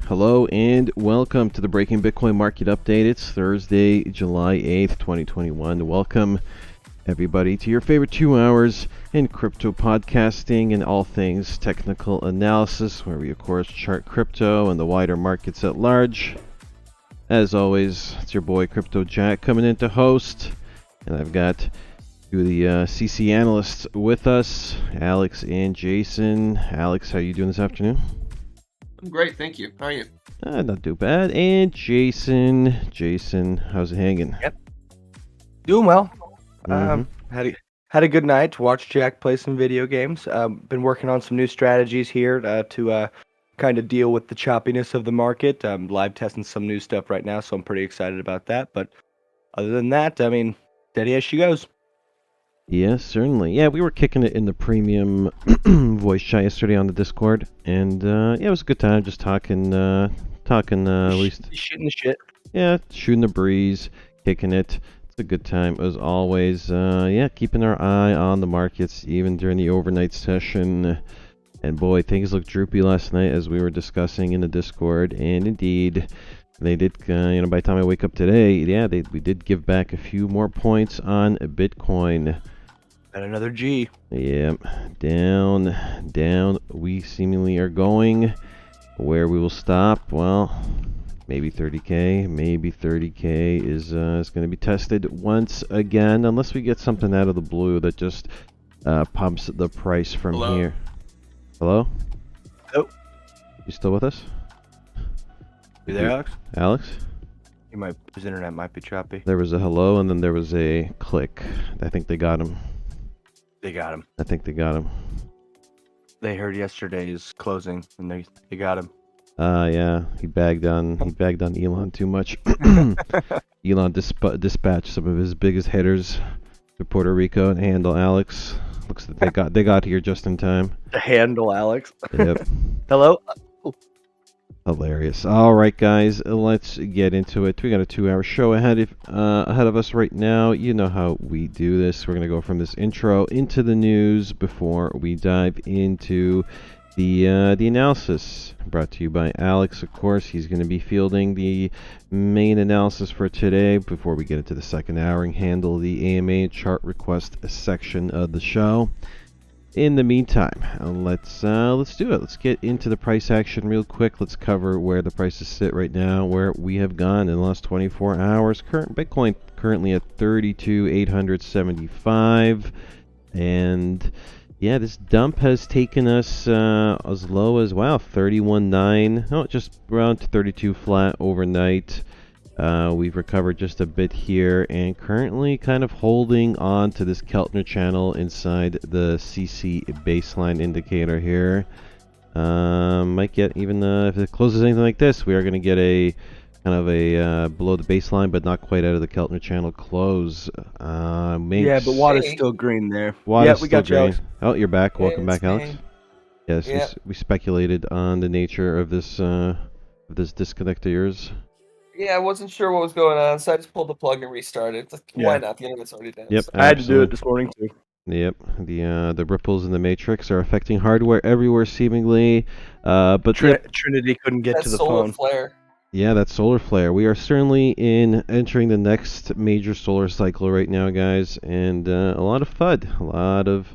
Hello and welcome to the Breaking Bitcoin Market Update. It's Thursday, July 8th, 2021. Welcome everybody to your favorite 2 hours in crypto podcasting and all things technical analysis, where we of course chart crypto and the wider markets at large. As always, it's your boy Crypto Jack coming in to host, and I've got two of the CC analysts with us, Alex and Jason. Alex, how are you doing this afternoon? I'm great, thank you. How are you? Not too bad. And Jason, how's it hanging? Yep. Doing well. Mm-hmm. Had a good night. Watched Jack play some video games. Been working on some new strategies here to kind of deal with the choppiness of the market. Live testing some new stuff right now, so I'm pretty excited about that. But other than that, I mean, steady as she goes. Yes, certainly. Yeah, we were kicking it in the premium voice chat yesterday on the Discord, and yeah, it was a good time just talking at least. Shooting the shit. Yeah, shooting the breeze, kicking it. It's a good time as always. Yeah, keeping our eye on the markets even during the overnight session. And boy, things looked droopy last night as we were discussing in the Discord, and indeed, they did. By the time I wake up today, yeah, we did give back a few more points on Bitcoin. And another G. Yep, down. We seemingly are going. Where we will stop, well, maybe 30K. Maybe 30K is going to be tested once again, unless we get something out of the blue that just pumps the price from here. Hello? Oh. You still with us? You there, Alex? Alex? His internet might be choppy. There was a hello, and then there was a click. I think they got him. They got him. I think they got him. They heard yesterday's closing, and they got him. Yeah, he bagged on Elon too much. Elon dispatched some of his biggest hitters to Puerto Rico and handle Alex. Looks like they got here just in time. To handle Alex. Yep. Hello. Hilarious. All right, guys, let's get into it. We got a 2-hour show ahead of us right now. You know how we do this. We're gonna go from this intro into the news before we dive into the analysis. Brought to you by Alex, of course. He's going to be fielding the main analysis for today before we get into the second hour and handle the AMA chart request section of the show. In the meantime, let's do it. Let's get into the price action real quick. Let's cover where the prices sit right now, where we have gone in the last 24 hours. Bitcoin currently at 32,875, and yeah, this dump has taken us as low as 31.9. No, just around 32 flat overnight. We've recovered just a bit here, and currently kind of holding on to this Keltner channel inside the CC baseline indicator here. Might get even if it closes anything like this, we are going to get a kind of a below the baseline, but not quite out of the Keltner channel close. Yeah, but water's still green there. Water's we got still green. you, Alex. Oh, you're back. Welcome back, me. Alex. Yes, Yep. we speculated on the nature of this disconnect of yours. Yeah, I wasn't sure what was going on, so I just pulled the plug and restarted. It's like, why not? The internet's already down. Yep, So. I had to do it this morning too. Yep, the ripples in the matrix are affecting hardware everywhere seemingly, but Trinity couldn't get to the solar phone. flare. Yeah, that solar flare. We are certainly entering the next major solar cycle right now, guys, and a lot of FUD, a lot of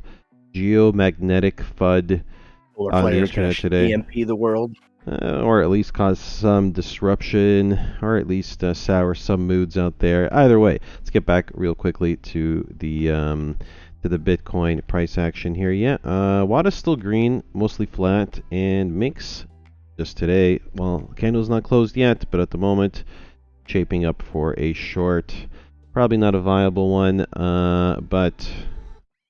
geomagnetic FUD Solar on the flare's internet gonna today. EMP the world. Or at least cause some disruption, or at least sour some moods out there. Either way, let's get back real quickly to the Bitcoin price action here. Yeah, WADA's still green, mostly flat, and Mix just today. Well, candle's not closed yet, but at the moment, shaping up for a short. Probably not a viable one, but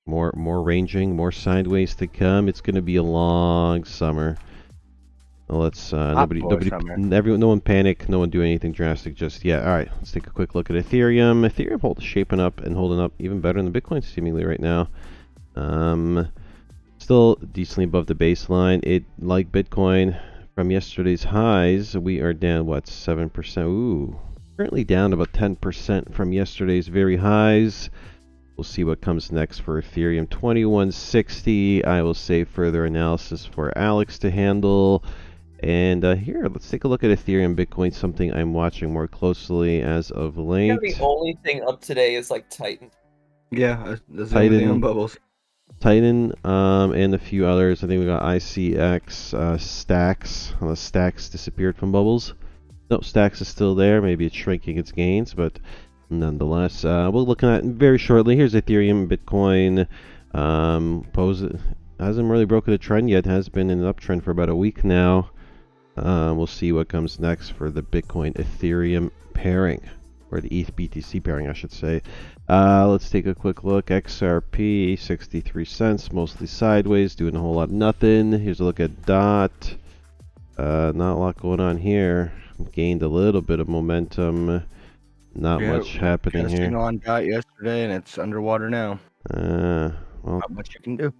more ranging, more sideways to come. It's going to be a long summer. Let's no one panic, no one do anything drastic just yet. All right, let's take a quick look at Ethereum. Ethereum shaping up and holding up even better than Bitcoin seemingly right now. Still decently above the baseline. It, like Bitcoin, from yesterday's highs, we are down 7%. Ooh, currently down about 10% from yesterday's very highs. We'll see what comes next for Ethereum. 2160. I will save further analysis for Alex to handle. And here, let's take a look at Ethereum, Bitcoin, something I'm watching more closely as of late. The only thing up today is like Titan. Yeah, that's the only thing on bubbles. Titan, and a few others. I think we got ICX, Stacks. Stacks disappeared from bubbles. No, Stacks is still there. Maybe it's shrinking its gains, but nonetheless, we'll look at it very shortly. Here's Ethereum, Bitcoin. Hasn't really broken a trend yet. Has been in an uptrend for about a week now. We'll see what comes next for the Bitcoin Ethereum pairing, or the ETH BTC pairing, I should say. Let's take a quick look. XRP, 63 cents, mostly sideways, doing a whole lot of nothing. Here's a look at DOT. Not a lot going on here. Gained a little bit of momentum. Not much happening here. Testing on DOT yesterday, and it's underwater now. Well, not much you can do.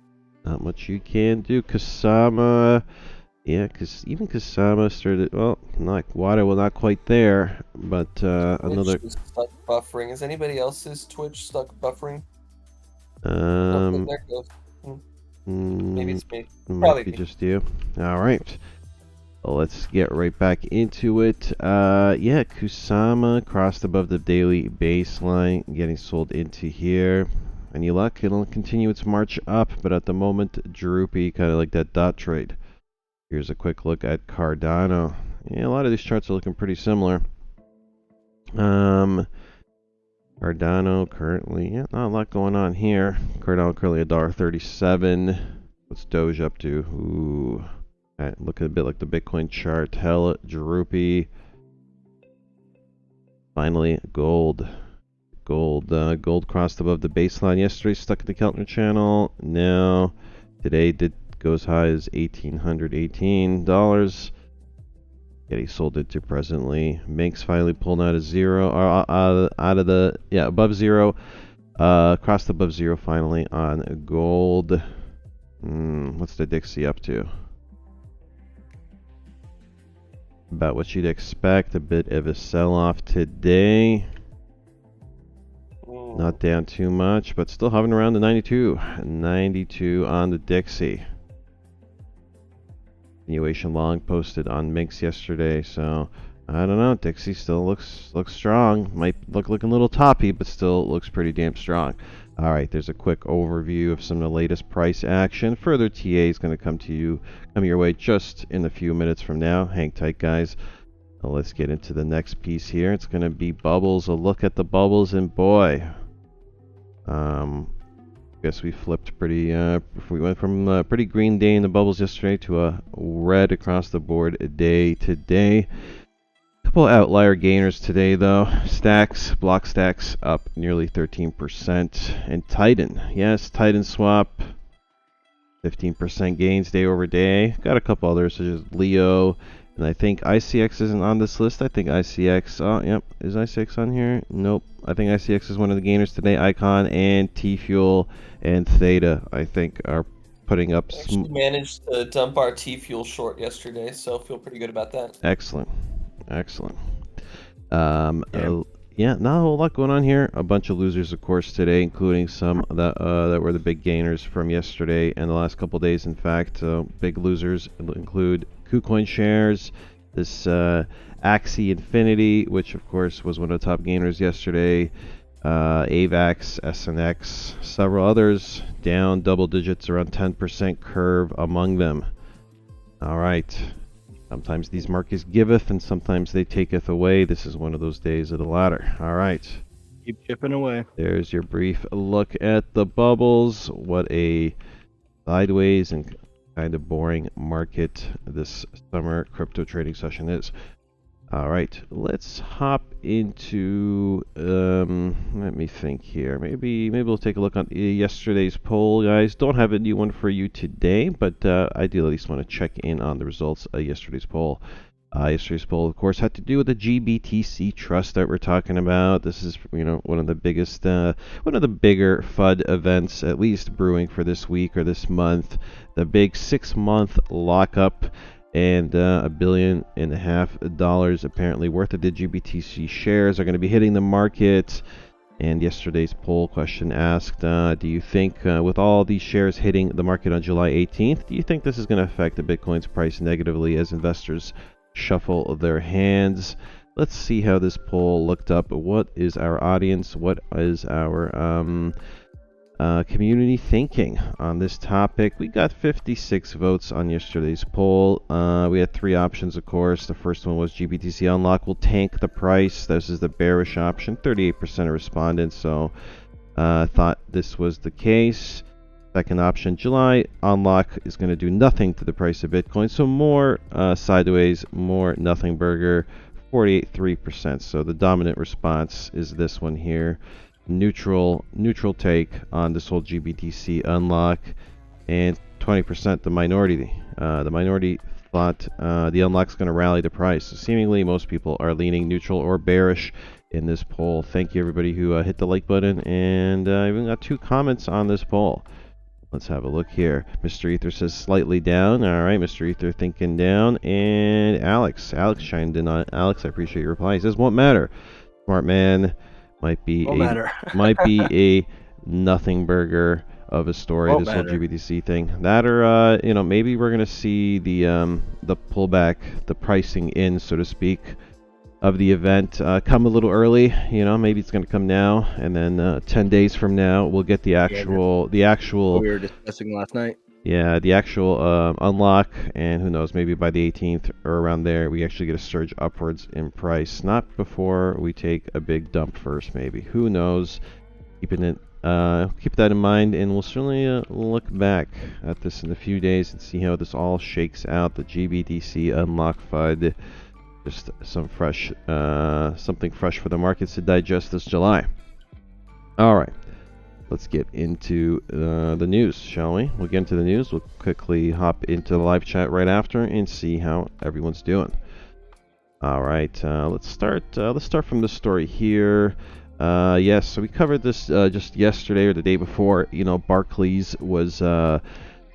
Not much you can do. Kusama. Yeah, because even Kusama started, well, not quite there, but another. Twitch is stuck buffering. Is anybody else's Twitch stuck buffering? There it goes. Maybe it's me. Probably be just you. All right. Well, let's get right back into it. Yeah, Kusama crossed above the daily baseline, getting sold into here. Any luck? It'll continue its march up, but at the moment, droopy, kind of like that DOT trade. Here's a quick look at Cardano. Yeah, a lot of these charts are looking pretty similar. Cardano currently, yeah, not a lot going on here. Cardano currently $1.37. What's Doge up to? Ooh, looking a bit like the Bitcoin chart. Hella droopy. Finally, gold. Gold crossed above the baseline yesterday, stuck in the Keltner channel. Now, today did go as high as $1,818. Getting sold into presently. Minx finally pulled out of zero, above zero. Crossed above zero finally on gold. What's the Dixie up to? About what you'd expect. A bit of a sell-off today. Not down too much, but still hovering around the 92. 92 on the Dixie. Continuation long posted on Minx yesterday, so I don't know. Dixie still looks strong. Might looking a little toppy, but still looks pretty damn strong. All right, there's a quick overview of some of the latest price action. Further TA is going to come your way just in a few minutes from now. Hang tight, guys. Let's get into the next piece here. It's going to be bubbles. A look at the bubbles, and boy, guess we flipped pretty. We went from a pretty green day in the bubbles yesterday to a red across the board day today. Couple outlier gainers today though. Block stacks up nearly 13%, and Titan, yes, Titan swap, 15% gains day over day. Got a couple others such as Leo. And I think ICX isn't on this list. I think ICX, oh, yep. Is ICX on here? Nope. I think ICX is one of the gainers today. Icon and TFUEL and THETA, I think, are putting up some. We managed to dump our TFUEL short yesterday, so feel pretty good about that. Excellent. Yeah, not a whole lot going on here. A bunch of losers, of course, today, including some that were the big gainers from yesterday and the last couple of days. In fact, big losers include KuCoin shares, this Axie Infinity, which of course was one of the top gainers yesterday, AVAX, SNX, several others down double digits, around 10% curve among them. All right. Sometimes these markets giveth and sometimes they taketh away. This is one of those days of the latter. All right. Keep chipping away. There's your brief look at the bubbles. What a sideways and kind of boring market this summer crypto trading session is. All right, let's hop into let me think here. Maybe we'll take a look on yesterday's poll, guys. Don't have a new one for you today, but I do at least want to check in on the results of yesterday's poll. Yesterday's poll, of course, had to do with the GBTC trust that we're talking about. This is, one of the biggest, one of the bigger FUD events, at least brewing for this week or this month. The big 6-month lockup, and $1.5 billion apparently worth of the GBTC shares are going to be hitting the market. And yesterday's poll question asked, do you think with all these shares hitting the market on July 18th, do you think this is going to affect the Bitcoin's price negatively as investors shuffle their hands? Let's see how this poll looked up. What is our audience? What is our community thinking on this topic? We got 56 votes on yesterday's poll. We had three options, of course. The first one was GBTC unlock will tank the price. This is the bearish option. 38% of respondents thought this was the case. Second option, July unlock is going to do nothing to the price of Bitcoin. So more sideways, more nothing burger. 48.3%. So the dominant response is this one here. Neutral take on this whole GBTC unlock, and 20% the minority. The minority thought the unlock's going to rally the price. So seemingly most people are leaning neutral or bearish in this poll. Thank you everybody who hit the like button, and I even got 2 comments on this poll. Let's have a look here. Mr. Ether says slightly down. All right, Mr. Ether thinking down, and Alex chimed in on. Alex, I appreciate your reply. He says won't matter. Smart man. Might be a nothing burger of a story. This whole GBTC thing. That or maybe we're gonna see the pullback, the pricing in, so to speak, of the event come a little early. Maybe it's gonna come now, and then 10 days from now we'll get the actual we were discussing last night. Yeah, the actual unlock, and who knows, maybe by the 18th or around there, we actually get a surge upwards in price. Not before we take a big dump first, maybe. Who knows? Keep that in mind, and we'll certainly look back at this in a few days and see how this all shakes out. The GBTC unlock FUD, just something fresh for the markets to digest this July. All right. Let's get into the news, shall we? We'll get into the news. We'll quickly hop into the live chat right after and see how everyone's doing. All right, let's start from the story here. Yes, so we covered this just yesterday or the day before. Barclays was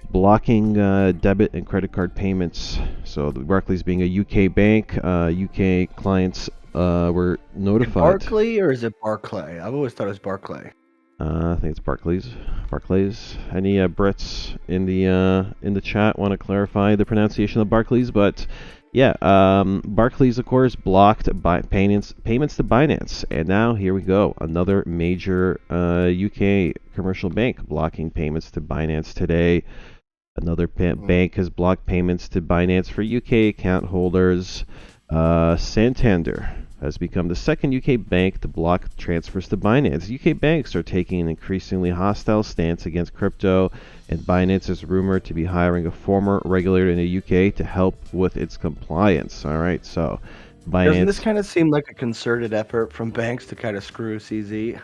blocking debit and credit card payments. So Barclays being a UK bank, UK clients were notified. Is it Barclay or is it Barclay? I've always thought it was Barclay. I think it's Barclays. Any Brits in the chat want to clarify the pronunciation of Barclays? But yeah, Barclays of course blocked payments to Binance, and now here we go, another major UK commercial bank blocking payments to Binance today. Another bank has blocked payments to Binance for UK account holders. Santander has become the second UK bank to block transfers to Binance. UK banks are taking an increasingly hostile stance against crypto, and Binance is rumored to be hiring a former regulator in the UK to help with its compliance. All right, so Binance. Doesn't this kind of seem like a concerted effort from banks to kind of screw CZ?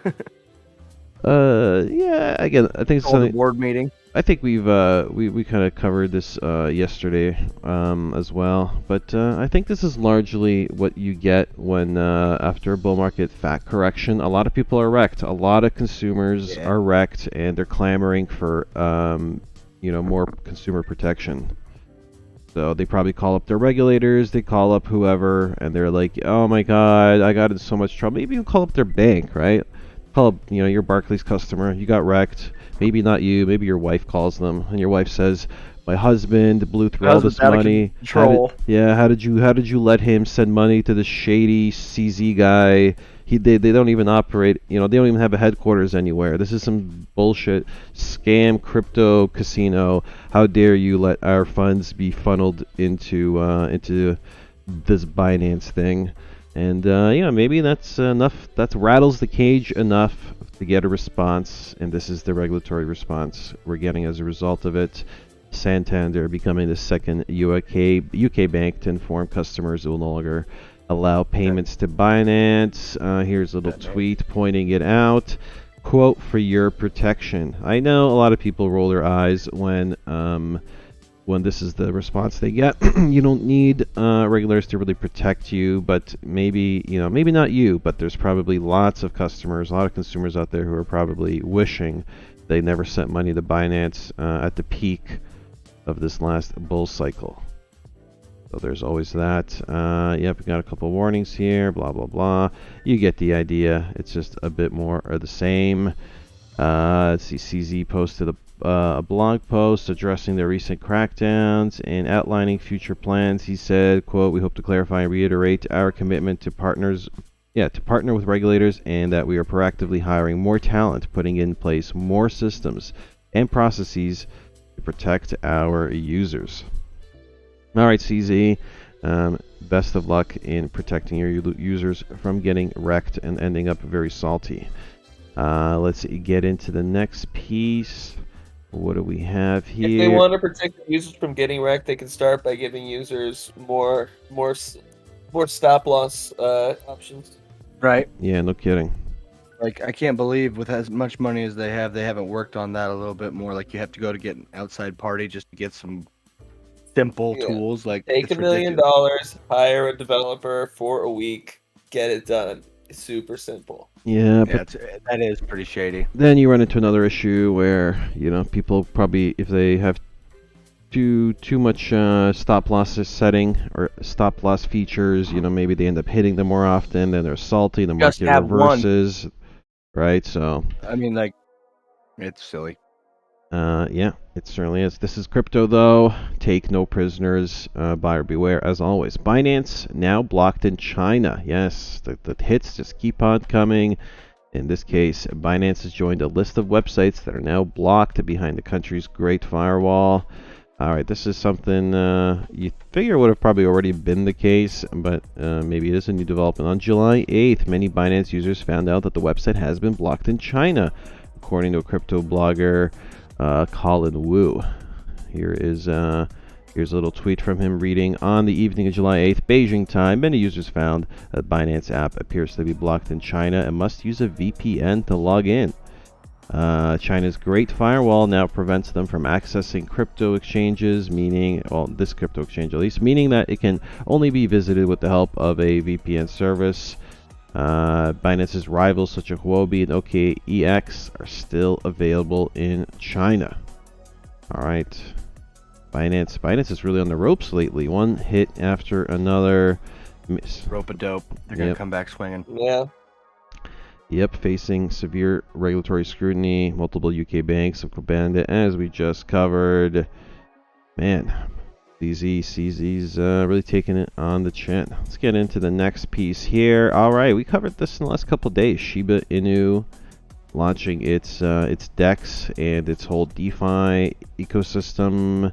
Yeah. Again, I think it's something. The board meeting. I think we kind of covered this yesterday as well, but I think this is largely what you get when after a bull market fat correction, a lot of people are wrecked. A lot of consumers are wrecked, and they're clamoring for more consumer protection. So they probably call up their regulators, they call up whoever, and they're like, "Oh my God, I got in so much trouble." Maybe you call up their bank, right? Call up, your Barclays customer. You got wrecked. Maybe not you. Maybe your wife calls them, and your wife says, "My husband blew through all this money. How did you let him send money to the shady CZ guy? They don't even operate. They don't even have a headquarters anywhere. This is some bullshit scam crypto casino. How dare you let our funds be funneled into this Binance thing?" And maybe that's enough. That rattles the cage enough to get a response, and this is the regulatory response we're getting as a result of it. Santander becoming the second UK bank to inform customers it will no longer allow payments to Binance. Here's a little tweet pointing it out. Quote, "For your protection." I know a lot of people roll their eyes when this is the response they get. You don't need regulators to really protect you, but maybe not you, but there's probably lots of customers, a lot of consumers out there who are probably wishing they never sent money to Binance at the peak of this last bull cycle. So there's always that. Yep, we got a couple warnings here, blah, blah, blah. You get the idea. It's just a bit more of the same. Let's see, CZ posted a blog post addressing the recent crackdowns and outlining future plans. He said, quote, "We hope to clarify and reiterate our commitment to partner with regulators, and that we are proactively hiring more talent, putting in place more systems and processes to protect our users." All right, CZ, best of luck in protecting your users from getting wrecked and ending up very salty. Let's get into the next piece. What do we have here? If they want to protect the users from getting wrecked, they can start by giving users more stop loss options. Right. Yeah, no kidding. Like, I can't believe with as much money as they haven't worked on that a little bit more. Like, you have to go to get an outside party just to get some simple tools. Like, take $1 million, hire a developer for a week, get it done. It's super simple. Yeah, but that is pretty shady. Then you run into another issue where, people probably, if they have too much stop loss setting or stop loss features, maybe they end up hitting them more often, then they're salty, the market reverses, right? So I mean, like, it's silly. Yeah, it certainly is. This is crypto, though. Take no prisoners. Buyer beware, as always. Binance now blocked in China. Yes, the hits just keep on coming. In this case, Binance has joined a list of websites that are now blocked behind the country's Great Firewall. All right, this is something you figure would have probably already been the case, but maybe it is a new development. On July 8th, many Binance users found out that the website has been blocked in China, according to a crypto blogger, Colin Wu. Here's a little tweet from him reading, "On the evening of July 8th, Beijing time, many users found that Binance app appears to be blocked in China and must use a VPN to log in. China's Great Firewall now prevents them from accessing crypto exchanges, this crypto exchange at least, meaning that it can only be visited with the help of a VPN service. Binance's rivals such as Huobi and OKEX are still available in China." All right. Binance is really on the ropes lately. One hit after another. Rope-a-dope. They're going to come back swinging. Yeah. Yep, facing severe regulatory scrutiny. Multiple UK banks have banned it, as we just covered. Man, CZ's really taking it on the chin. Let's get into the next piece here. All right, we covered this in the last couple of days. Shiba Inu launching its DEX and its whole DeFi ecosystem.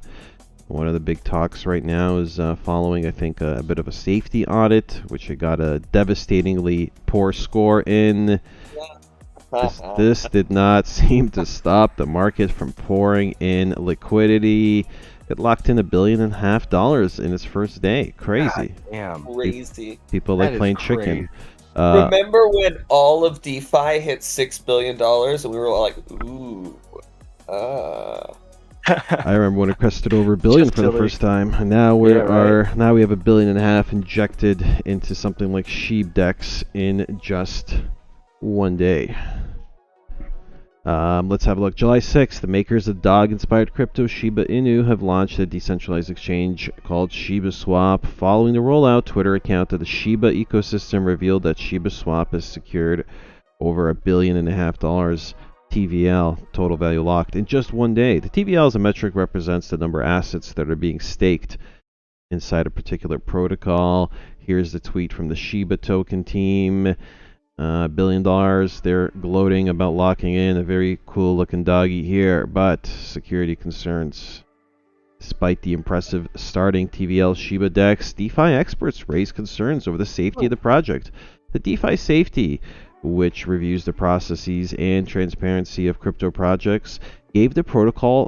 One of the big talks right now is following, I think, a bit of a safety audit, which it got a devastatingly poor score in. This did not seem to stop the market from pouring in liquidity. It locked in $1.5 billion in its first day. Crazy. God, damn. Crazy. People like playing chicken. Remember when all of DeFi hit $6 billion and we were all like, ooh, I remember when it crested over $1 billion for the first time, and now we have $1.5 billion injected into something like SHIB DEX in just one day. Let's have a look. July 6th, the makers of dog-inspired crypto Shiba Inu have launched a decentralized exchange called Shiba Swap. Following the rollout, Twitter account of the Shiba ecosystem revealed that Shiba Swap has secured over $1.5 billion TVL, total value locked, in just one day. The TVL as a metric represents the number of assets that are being staked inside a particular protocol. Here's the tweet from the Shiba token team. $1 billion. They're gloating about locking in a very cool looking doggy here, but security concerns. Despite the impressive starting TVL Shiba DEX, DeFi experts raise concerns over the safety of the project. The DeFi safety, which reviews the processes and transparency of crypto projects, gave the protocol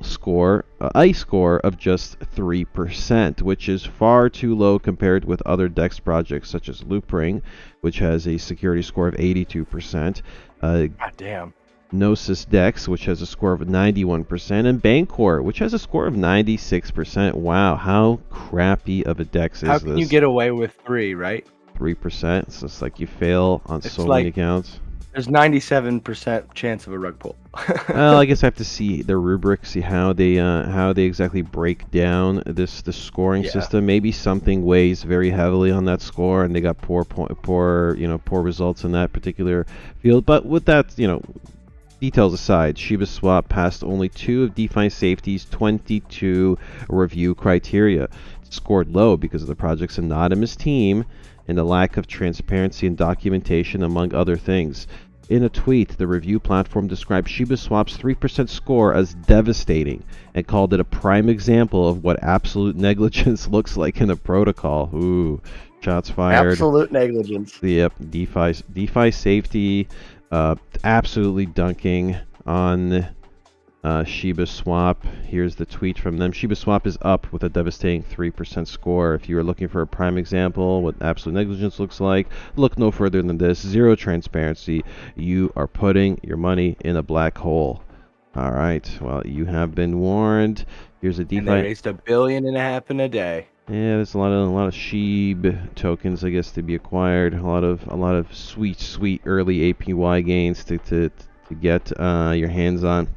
a score of just 3%, which is far too low compared with other DEX projects such as Loopring, which has a security score of 82%. God damn. Gnosis DEX, which has a score of 91%, and Bancor, which has a score of 96%. Wow, how crappy of a DEX is this? How can you get away with 3, right? 3%. It's just like you fail on so many accounts. There's 97% chance of a rug pull. Well, I guess I have to see the rubric, see how they exactly break down the scoring system. Maybe something weighs very heavily on that score, and they got poor results in that particular field. But with that, details aside, Shiba Swap passed only 2 of DeFi Safety's 22 review criteria. It scored low because of the project's anonymous team and the lack of transparency and documentation, among other things. In a tweet, the review platform described Shiba Swap's 3% score as devastating and called it a prime example of what absolute negligence looks like in a protocol. Ooh, shots fired. Absolute negligence. Yep, DeFi Safety absolutely dunking on Shiba Swap. Here's the tweet from them. Shiba Swap is up with a devastating 3% score. If you are looking for a prime example what absolute negligence looks like, look no further than this. Zero transparency. You are putting your money in a black hole. All right. Well, you have been warned. Here's a DeFi. And they raised $1.5 billion in a day. Yeah, there's a lot of SHIB tokens, I guess, to be acquired. A lot of sweet early APY gains to get your hands on.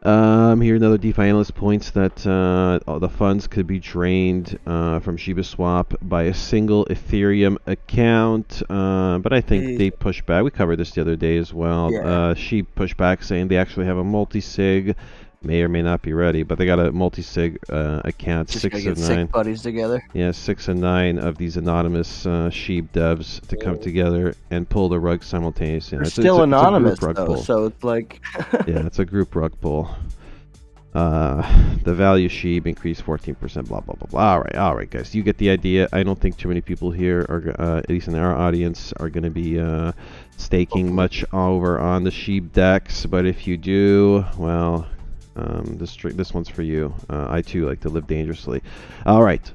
Here another DeFi analyst points that the funds could be drained from Shiba Swap by a single Ethereum account, but I think they push back. We covered this the other day as well. Yeah. She pushed back saying they actually have a multi-sig, may or may not be ready, but they got a multi-sig account. Just 6 of 9. 6 buddies together. Yeah, 6 and 9 of these anonymous SHIB devs to come together and pull the rug simultaneously. They're still anonymous, though, pull. so it's like... Yeah, it's a group rug pull. The value SHIB increased 14%, blah, blah, blah, blah. All right, guys, you get the idea. I don't think too many people here, are, at least in our audience, are going to be staking much over on the SHIB DEX, but if you do, well... this one's for you. I too like to live dangerously. All right,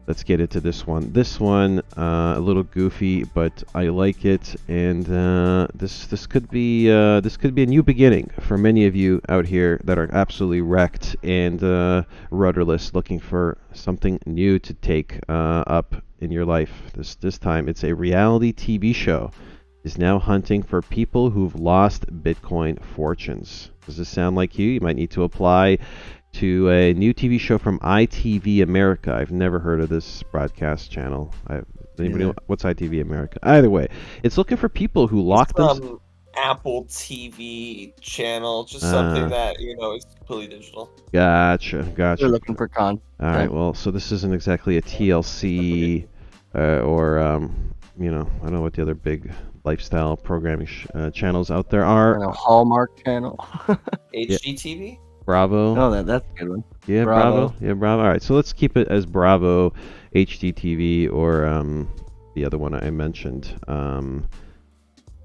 let's get into this one. This one a little goofy, but I like it, and this could be a new beginning for many of you out here that are absolutely wrecked and rudderless, looking for something new to take up in your life. This time it's a reality TV show is now hunting for people who've lost Bitcoin fortunes. Does this sound like you? You might need to apply to a new TV show from ITV America. I've never heard of this broadcast channel. Anybody know what's ITV America? Either way, it's looking for people who locked them. Apple TV channel, just something that is completely digital. Gotcha. They're looking for content. All right. Well, so this isn't exactly a TLC or I don't know what the other big lifestyle programming channels out there are. And a Hallmark channel. HGTV? Bravo. Oh, that's a good one. Yeah, Bravo. Yeah, Bravo. All right, so let's keep it as Bravo, HDTV, or the other one I mentioned.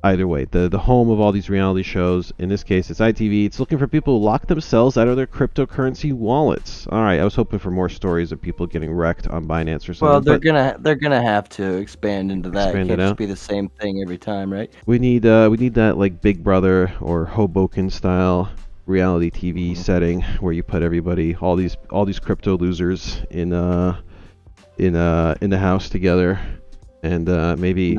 Either way, the home of all these reality shows, in this case it's ITV, it's looking for people who lock themselves out of their cryptocurrency wallets. Alright, I was hoping for more stories of people getting wrecked on Binance or something. Well, they're gonna have to expand into that. It can't just be the same thing every time, right? We need that like Big Brother or Hoboken style reality TV setting where you put everybody, all these crypto losers in the house together. And maybe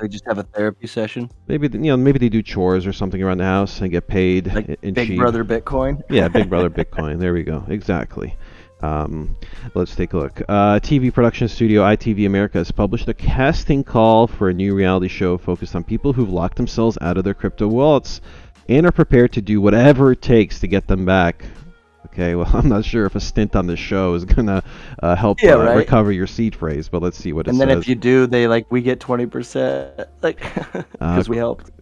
just have a therapy session. Maybe they do chores or something around the house and get paid like in Big cheap. Brother Bitcoin. Yeah, Big Brother Bitcoin. There we go. Exactly. Let's take a look. TV production studio ITV America has published a casting call for a new reality show focused on people who've locked themselves out of their crypto wallets and are prepared to do whatever it takes to get them back. Okay, well, I'm not sure if a stint on this show is gonna help recover your seed phrase, but let's see what it says. And then if you do, we get 20%, because we helped.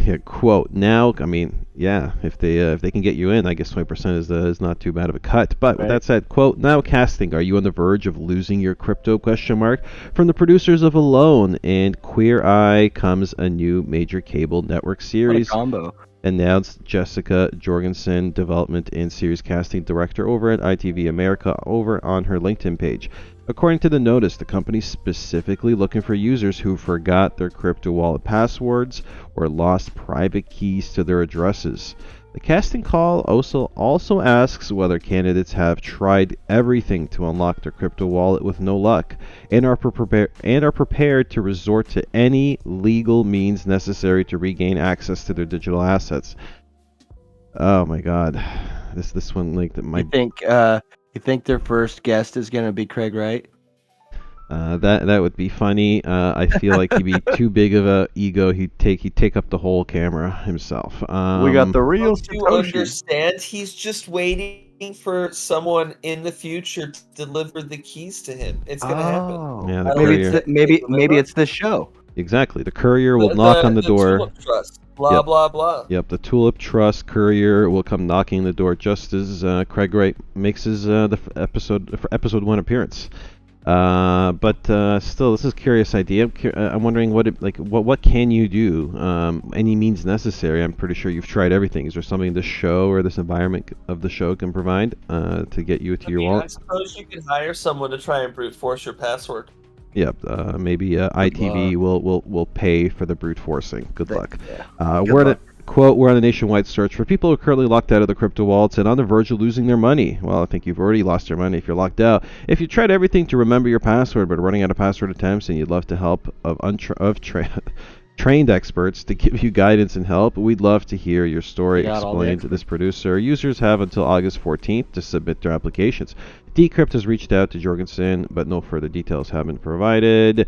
Yeah, quote. Now, I mean, yeah, if they can get you in, I guess 20% is not too bad of a cut. But with that said, quote. Now casting, are you on the verge of losing your crypto? ? From the producers of Alone and Queer Eye comes a new major cable network series. What a combo. Announced Jessica Jorgensen, development and series casting director over at ITV America, over on her LinkedIn page. According to the notice, the company's specifically looking for users who forgot their crypto wallet passwords or lost private keys to their addresses. The casting call also asks whether candidates have tried everything to unlock their crypto wallet with no luck and are prepared to resort to any legal means necessary to regain access to their digital assets. Oh my God, this one like that might. You think their first guest is gonna be Craig Wright? That would be funny. I feel like he'd be too big of a ego. He'd take up the whole camera himself. We got the real Don't you Satoshi. understand? He's just waiting for someone in the future to deliver the keys to him. It's gonna happen. Yeah, the maybe courier. maybe it's this show. Exactly. The courier will knock on the door. Tulip Trust. Blah blah blah. Yep, the Tulip Trust courier will come knocking the door just as Craig Wright makes his episode 1 appearance. But still, this is a curious idea. I'm wondering what can you do? Any means necessary. I'm pretty sure you've tried everything. Is there something this show or this environment of the show can provide to get you to your wallet? I suppose you can hire someone to try and brute force your password. Yep, maybe ITV will pay for the brute forcing. Good luck. We're on a nationwide search for people who are currently locked out of the crypto wallets and on the verge of losing their money. Well, I think you've already lost your money if you're locked out. If you tried everything to remember your password but are running out of password attempts and you'd love to help trained experts to give you guidance and help, we'd love to hear your story explained to this producer. Users have until August 14th to submit their applications. Decrypt has reached out to Jorgensen, but no further details have been provided.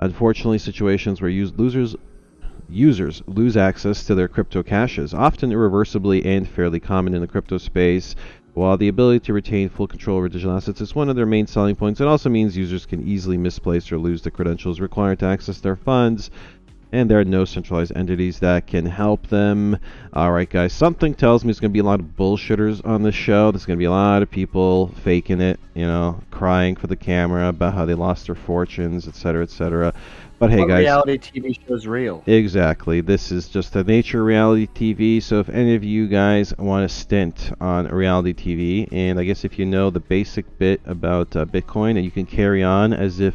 Unfortunately, situations where users lose access to their crypto caches, often irreversibly and fairly common in the crypto space. While the ability to retain full control over digital assets is one of their main selling points, it also means users can easily misplace or lose the credentials required to access their funds, and there are no centralized entities that can help them. Alright guys, something tells me there's going to be a lot of bullshitters on this show. There's going to be a lot of people faking it, crying for the camera about how they lost their fortunes, etc., etc. But hey guys, reality TV show is real. Exactly. This is just the nature of reality TV. So if any of you guys want a stint on reality TV, and I guess if you know the basic bit about Bitcoin, you can carry on as if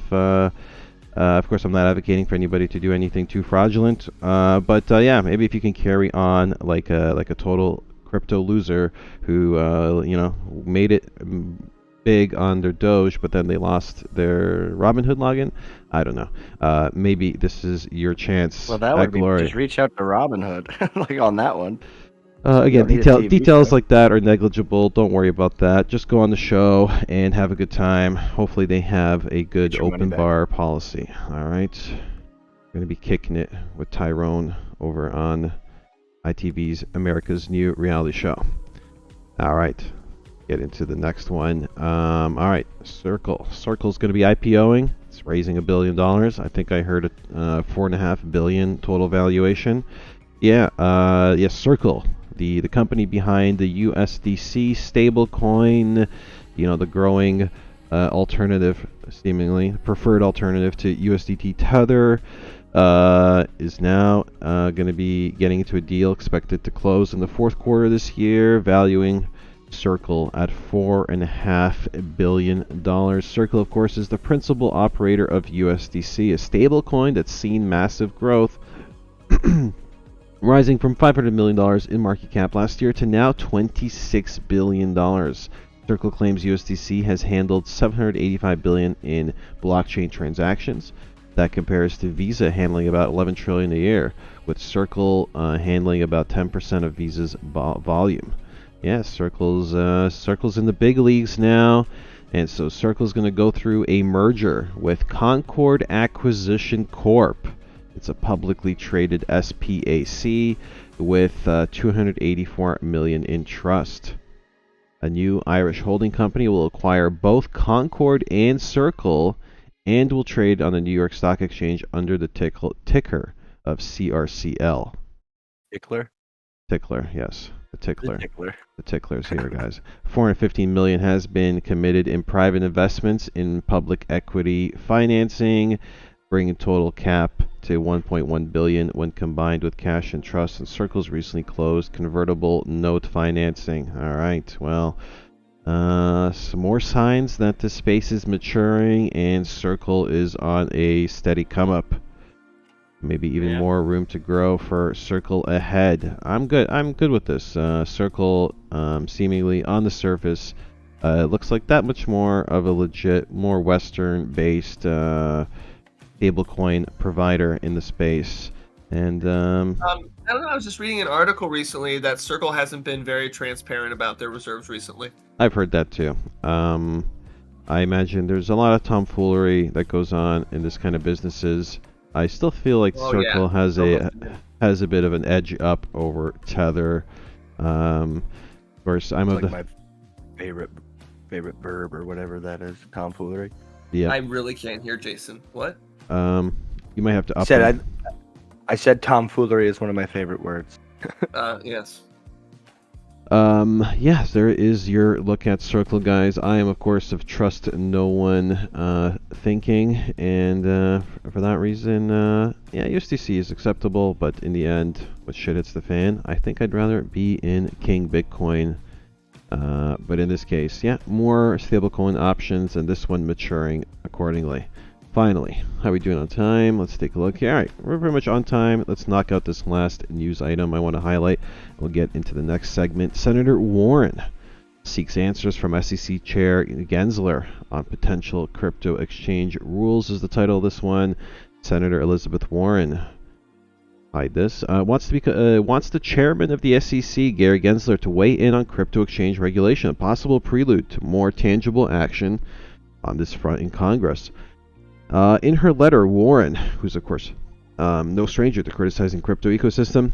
of course, I'm not advocating for anybody to do anything too fraudulent, but yeah, maybe if you can carry on like a total crypto loser who made it big on their Doge, but then they lost their Robinhood login. I don't know. Maybe this is your chance. Well, that would be glory. Just reach out to Robinhood, like on that one. Again, details like that are negligible. Don't worry about that. Just go on the show and have a good time. Hopefully they have a good open bar policy. All right. We're going to be kicking it with Tyrone over on ITV's America's New Reality Show. All right. Get into the next one. All right. Circle's going to be IPOing. It's raising $1 billion. I think I heard $4.5 billion total valuation. Yeah. Yes, Circle. The company behind the USDC stablecoin, the growing alternative, seemingly preferred alternative to USDT Tether, is now going to be getting into a deal expected to close in the fourth quarter this year, valuing Circle at $4.5 billion. Circle, of course, is the principal operator of USDC, a stablecoin that's seen massive growth. Rising from $500 million in market cap last year to now $26 billion. Circle claims USDC has handled $785 billion in blockchain transactions. That compares to Visa handling about $11 trillion a year, with Circle handling about 10% of Visa's volume. Yeah, Circle's in the big leagues now, and so Circle's going to go through a merger with Concord Acquisition Corp. It's a publicly traded SPAC with $284 million in trust. A new Irish holding company will acquire both Concord and Circle and will trade on the New York Stock Exchange under the ticker of CRCL. Tickler, yes. The tickler. The tickler's here, guys. $415 million has been committed in private investments in public equity financing, bringing total cap to $1.1 billion when combined with cash and trust, and Circle's recently closed convertible note financing. All right, well, some more signs that the space is maturing and Circle is on a steady come up. Maybe even more room to grow for Circle ahead. I'm good with this. Circle seemingly on the surface looks like that much more of a legit, more Western-based stablecoin provider in the space. And I don't know. I was just reading an article recently that Circle hasn't been very transparent about their reserves recently. I've heard that too. I imagine there's a lot of tomfoolery that goes on in this kind of businesses. I still feel like Circle has a bit of an edge up over Tether. Of course, I'm like my favorite verb or whatever that is, tomfoolery. Yeah. I really can't hear Jason. What? You might have to up. I said tomfoolery is one of my favorite words. Yes. Yes, there is your look at Circle, guys. I am, of course, of trust no one thinking, and for that reason, yeah, USDC is acceptable, but in the end, when shit hits the fan, I think I'd rather be in King Bitcoin. But in this case, yeah, more stablecoin options, and this one maturing accordingly. Finally, how are we doing on time? Let's take a look here. All right, we're pretty much on time. Let's knock out this last news item I want to highlight. We'll get into the next segment. Senator Warren seeks answers from SEC Chair Gensler on potential crypto exchange rules is the title of this one. Senator Elizabeth Warren, hide this, wants the chairman of the SEC, Gary Gensler, to weigh in on crypto exchange regulation, a possible prelude to more tangible action on this front in Congress. In her letter, Warren, who's of course no stranger to criticizing crypto ecosystem,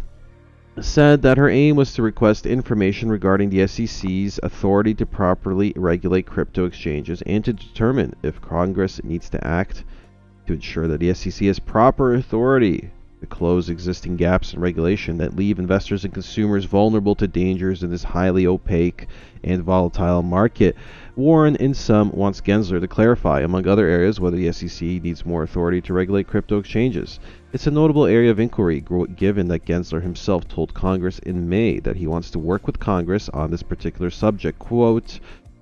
said that her aim was to request information regarding the SEC's authority to properly regulate crypto exchanges and to determine if Congress needs to act to ensure that the SEC has proper authority to close existing gaps in regulation that leave investors and consumers vulnerable to dangers in this highly opaque and volatile market. Warren, in sum, wants Gensler to clarify, among other areas, whether the SEC needs more authority to regulate crypto exchanges. It's a notable area of inquiry, given that Gensler himself told Congress in May that he wants to work with Congress on this particular subject. Quote,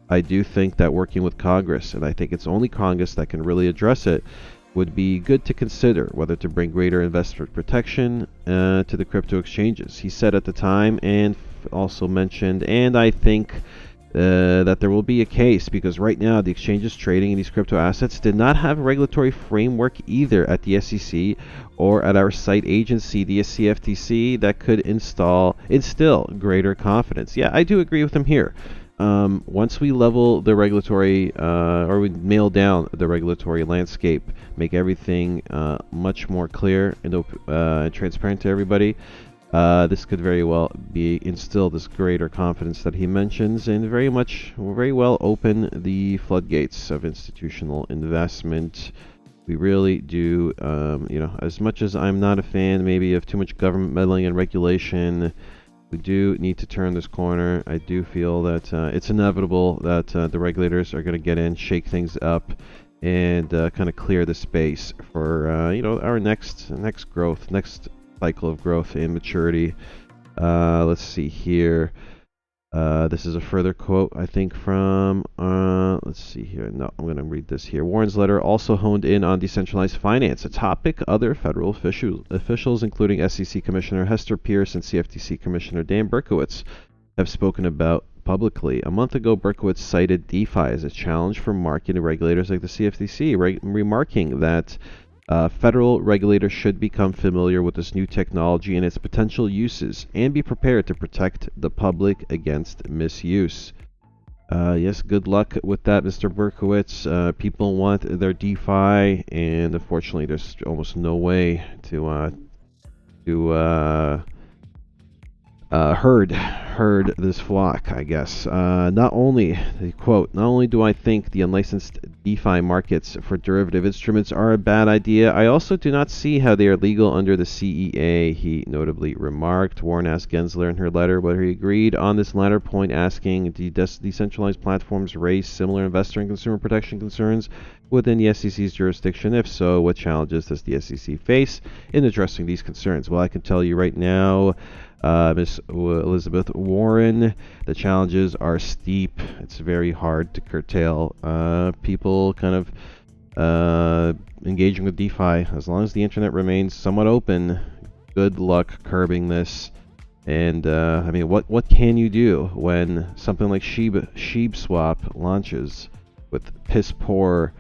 "I do think that working with Congress, and I think it's only Congress that can really address it, would be good to consider whether to bring greater investor protection to the crypto exchanges," he said at the time, and also mentioned, and I think that there will be a case, because right now the exchanges trading in these crypto assets did not have a regulatory framework either at the SEC or at our site agency, the CFTC, that could instill greater confidence. Yeah, I do agree with him here. Once we level the regulatory, or we nail down the regulatory landscape, make everything much more clear and transparent to everybody, this could very well instill this greater confidence that he mentions, and very well open the floodgates of institutional investment. We really do, as much as I'm not a fan maybe of too much government meddling and regulation, we do need to turn this corner. I do feel that it's inevitable that the regulators are going to get in, shake things up, and kind of clear the space for our next growth, next cycle of growth and maturity. Let's see here. This is a further quote, I think, from, let's see here. No, I'm going to read this here. Warren's letter also honed in on decentralized finance, a topic other federal officials, including SEC Commissioner Hester Pierce and CFTC Commissioner Dan Berkowitz, have spoken about publicly. A month ago, Berkowitz cited DeFi as a challenge for market regulators like the CFTC, remarking that federal regulators should become familiar with this new technology and its potential uses and be prepared to protect the public against misuse. Yes, good luck with that, Mr. Berkowitz. People want their DeFi, and unfortunately there's almost no way to herd this flock, I guess. Not only do I think the unlicensed DeFi markets for derivative instruments are a bad idea, I also do not see how they are legal under the CEA, he notably remarked. Warren asked Gensler in her letter whether he agreed on this latter point, asking, do decentralized platforms raise similar investor and consumer protection concerns within the SEC's jurisdiction? If so, what challenges does the SEC face in addressing these concerns? Well, I can tell you right now, Ms. Elizabeth Warren, the challenges are steep. It's very hard to curtail. People kind of engaging with DeFi. As long as the internet remains somewhat open, good luck curbing this. And I mean, what can you do when something like Sheeb Swap launches with piss poor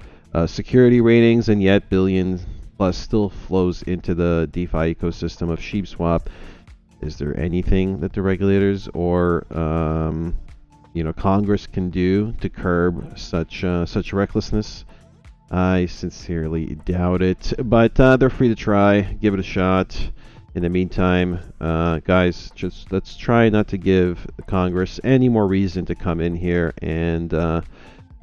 security ratings, and yet billion plus still flows into the DeFi ecosystem of Sheeb Swap? Is there anything that the regulators or Congress can do to curb such recklessness? I sincerely doubt it, but they're free to try. Give it a shot. In the meantime, guys, just let's try not to give Congress any more reason to come in here, and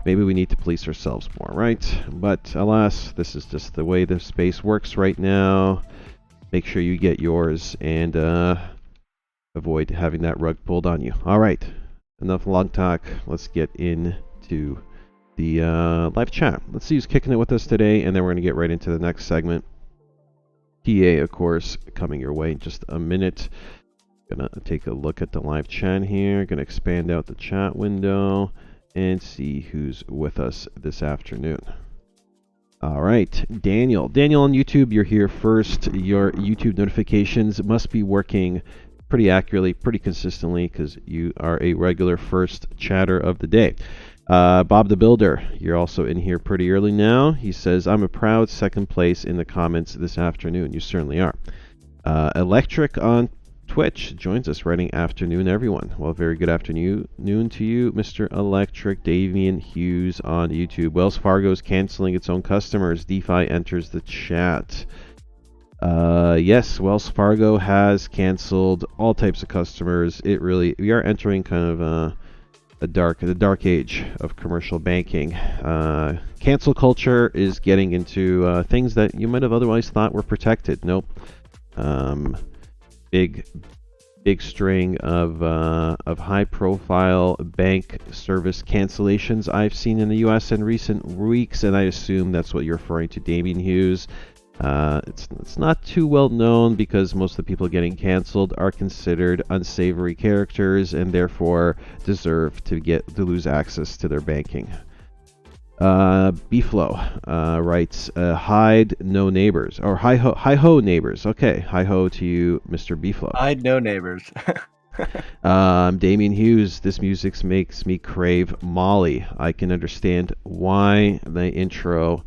maybe we need to police ourselves more, right? But alas, this is just the way the space works right now. Make sure you get yours and avoid having that rug pulled on you. All right, enough long talk. Let's get into the live chat. Let's see who's kicking it with us today, and then we're going to get right into the next segment. TA, of course, coming your way in just a minute. Gonna take a look at the live chat here. Gonna expand out the chat window and see who's with us this afternoon. All right, Daniel. Daniel on YouTube, you're here first. Your YouTube notifications must be working pretty accurately, pretty consistently, because you are a regular first chatter of the day. Bob the Builder, you're also in here pretty early now. He says, I'm a proud second place in the comments this afternoon. You certainly are. Electric on Twitch joins us, writing afternoon, everyone. Well, very good afternoon to you, Mr. Electric. Damian Hughes on YouTube. Wells Fargo is canceling its own customers. DeFi enters the chat. Yes, Wells Fargo has canceled all types of customers. We are entering kind of the dark age of commercial banking. Cancel culture is getting into things that you might have otherwise thought were protected. Nope. Big string of high-profile bank service cancellations I've seen in the U.S. in recent weeks, and I assume that's what you're referring to, Damian Hughes. It's not too well known because most of the people getting canceled are considered unsavory characters and therefore deserve to lose access to their banking. Bflow writes, hide no neighbors, or hi ho neighbors. Okay, hi ho to you, Mr. Bflow. Hide no neighbors. Damian Hughes, this music makes me crave Molly. I can understand why the intro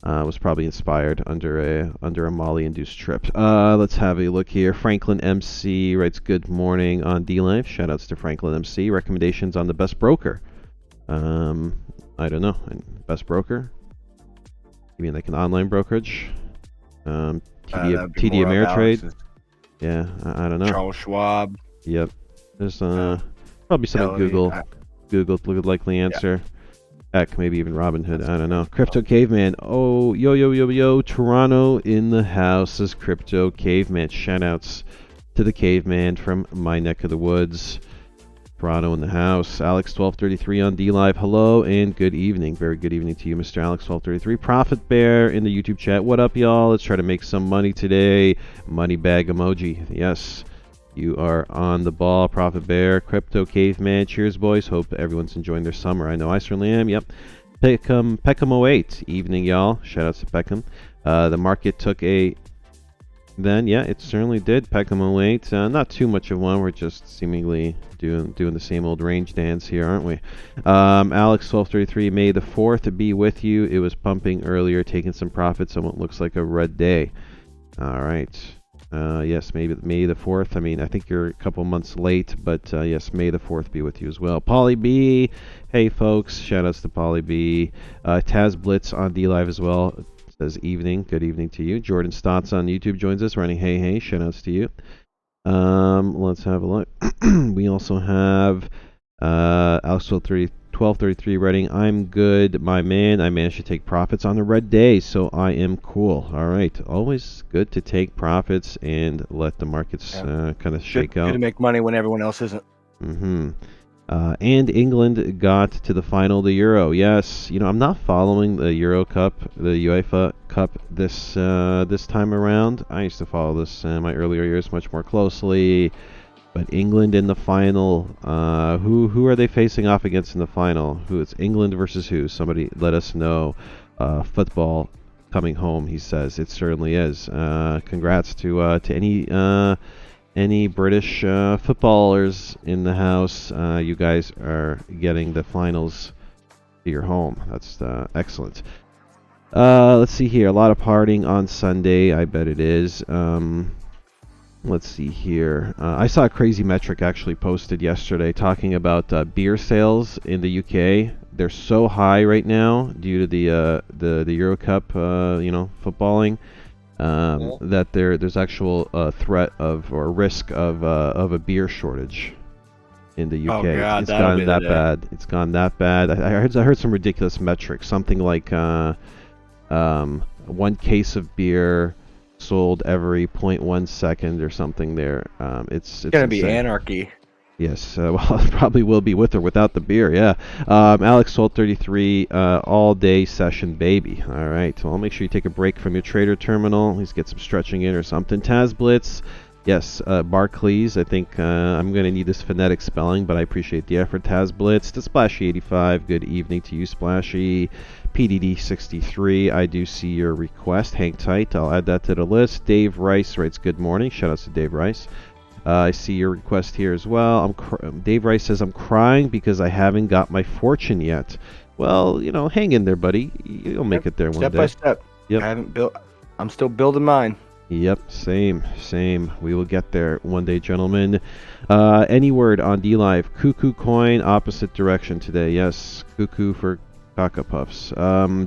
was probably inspired under a Molly-induced trip. Let's have a look here. Franklin MC writes, good morning on D-Live. Shoutouts to Franklin MC. Recommendations on the best broker. I don't know. Best broker? You mean like an online brokerage? TD Ameritrade? Yeah, I don't know. Charles Schwab. Yep. There's probably some Google. Google would likely answer. Yeah. Heck, maybe even Robinhood. I don't know. Crypto Caveman. Oh, yo. Toronto in the house is Crypto Caveman. Shoutouts to the Caveman from my neck of the woods. Toronto in the house. Alex1233 on D-Live. Hello and good evening. Very good evening to you, Mr. Alex1233. Profit Bear in the YouTube chat. What up, y'all? Let's try to make some money today. Money bag emoji. Yes. You are on the ball, Profit Bear. Crypto Caveman. Cheers, boys. Hope everyone's enjoying their summer. I know I certainly am. Yep. Peckham08. Evening, y'all. Shoutouts to Peckham. The market took a... Then, yeah, it certainly did. Peckham08. Not too much of one. We're just seemingly doing the same old range dance here, aren't we? Alex1233. May the 4th be with you. It was pumping earlier, taking some profits on what looks like a red day. All right. Yes, maybe May the 4th. I mean, I think you're a couple months late, but yes, May the 4th be with you as well. Polly B, hey folks, shoutouts to Polly B. Taz Blitz on D-Live as well. Says evening, good evening to you. Jordan Stotts on YouTube joins us, running hey, shoutouts to you. Let's have a look. We also have Alex1233 writing, I'm good, my man. I managed to take profits on a red day, so I am cool. All right. Always good to take profits and let the markets kind of shake out. Good to make money when everyone else isn't. Mm-hmm. And England got to the final of the Euro. Yes. I'm not following the Euro Cup, the UEFA Cup this time around. I used to follow this in my earlier years much more closely. But England in the final, who are they facing off against in the final? Who it's England versus who? Somebody let us know. football coming home, he says. It certainly is. Congrats to any British footballers in the house. You guys are getting the finals to your home. That's excellent. Let's see here. A lot of partying on Sunday. I bet it is. Let's see here. I saw a crazy metric actually posted yesterday talking about beer sales in the UK. They're so high right now due to the Euro Cup, footballing, that there's actual threat of or risk of a beer shortage in the UK. Oh God, It's gotten that bad. It's gone that bad. I heard some ridiculous metrics. Something like 1 case of beer sold every 0.1 second or something there. It's gonna be insane. anarchy. Yes, well, it probably will be with or without the beer, yeah. Alex sold 33 all-day session, baby. All right, well, make sure you take a break from your trader terminal. Please get some stretching in or something. Taz Blitz, yes. Barclays, I think I'm going to need this phonetic spelling, but I appreciate the effort. Taz Blitz, to Splashy85, good evening to you, Splashy. PDD63, I do see your request. Hang tight, I'll add that to the list. Dave Rice writes, good morning. Shout out to Dave Rice. I see your request here as well. Dave Rice says, I'm crying because I haven't got my fortune yet. Well, hang in there, buddy. You'll make it there one day. Step by step. Yep. I haven't built. I'm still building mine. Yep, same. We will get there one day, gentlemen. Any word on D-Live? Cuckoo coin, opposite direction today. Yes, cuckoo for Coca Puffs.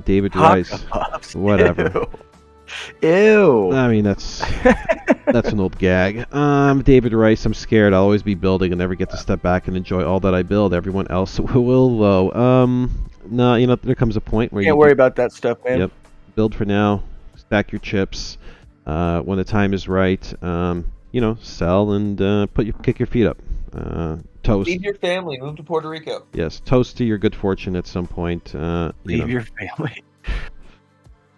David Rice. Puffs. Whatever. Ew. I mean, that's an old gag. David Rice, I'm scared. I'll always be building and never get to step back and enjoy all that I build. Everyone else will, though. No, there comes a point where Can't worry about that stuff, man. Yep. Build for now. Stack your chips. When the time is right, sell and kick your feet up. Toast. Leave your family. Move to Puerto Rico. Yes, toast to your good fortune at some point. Leave your family.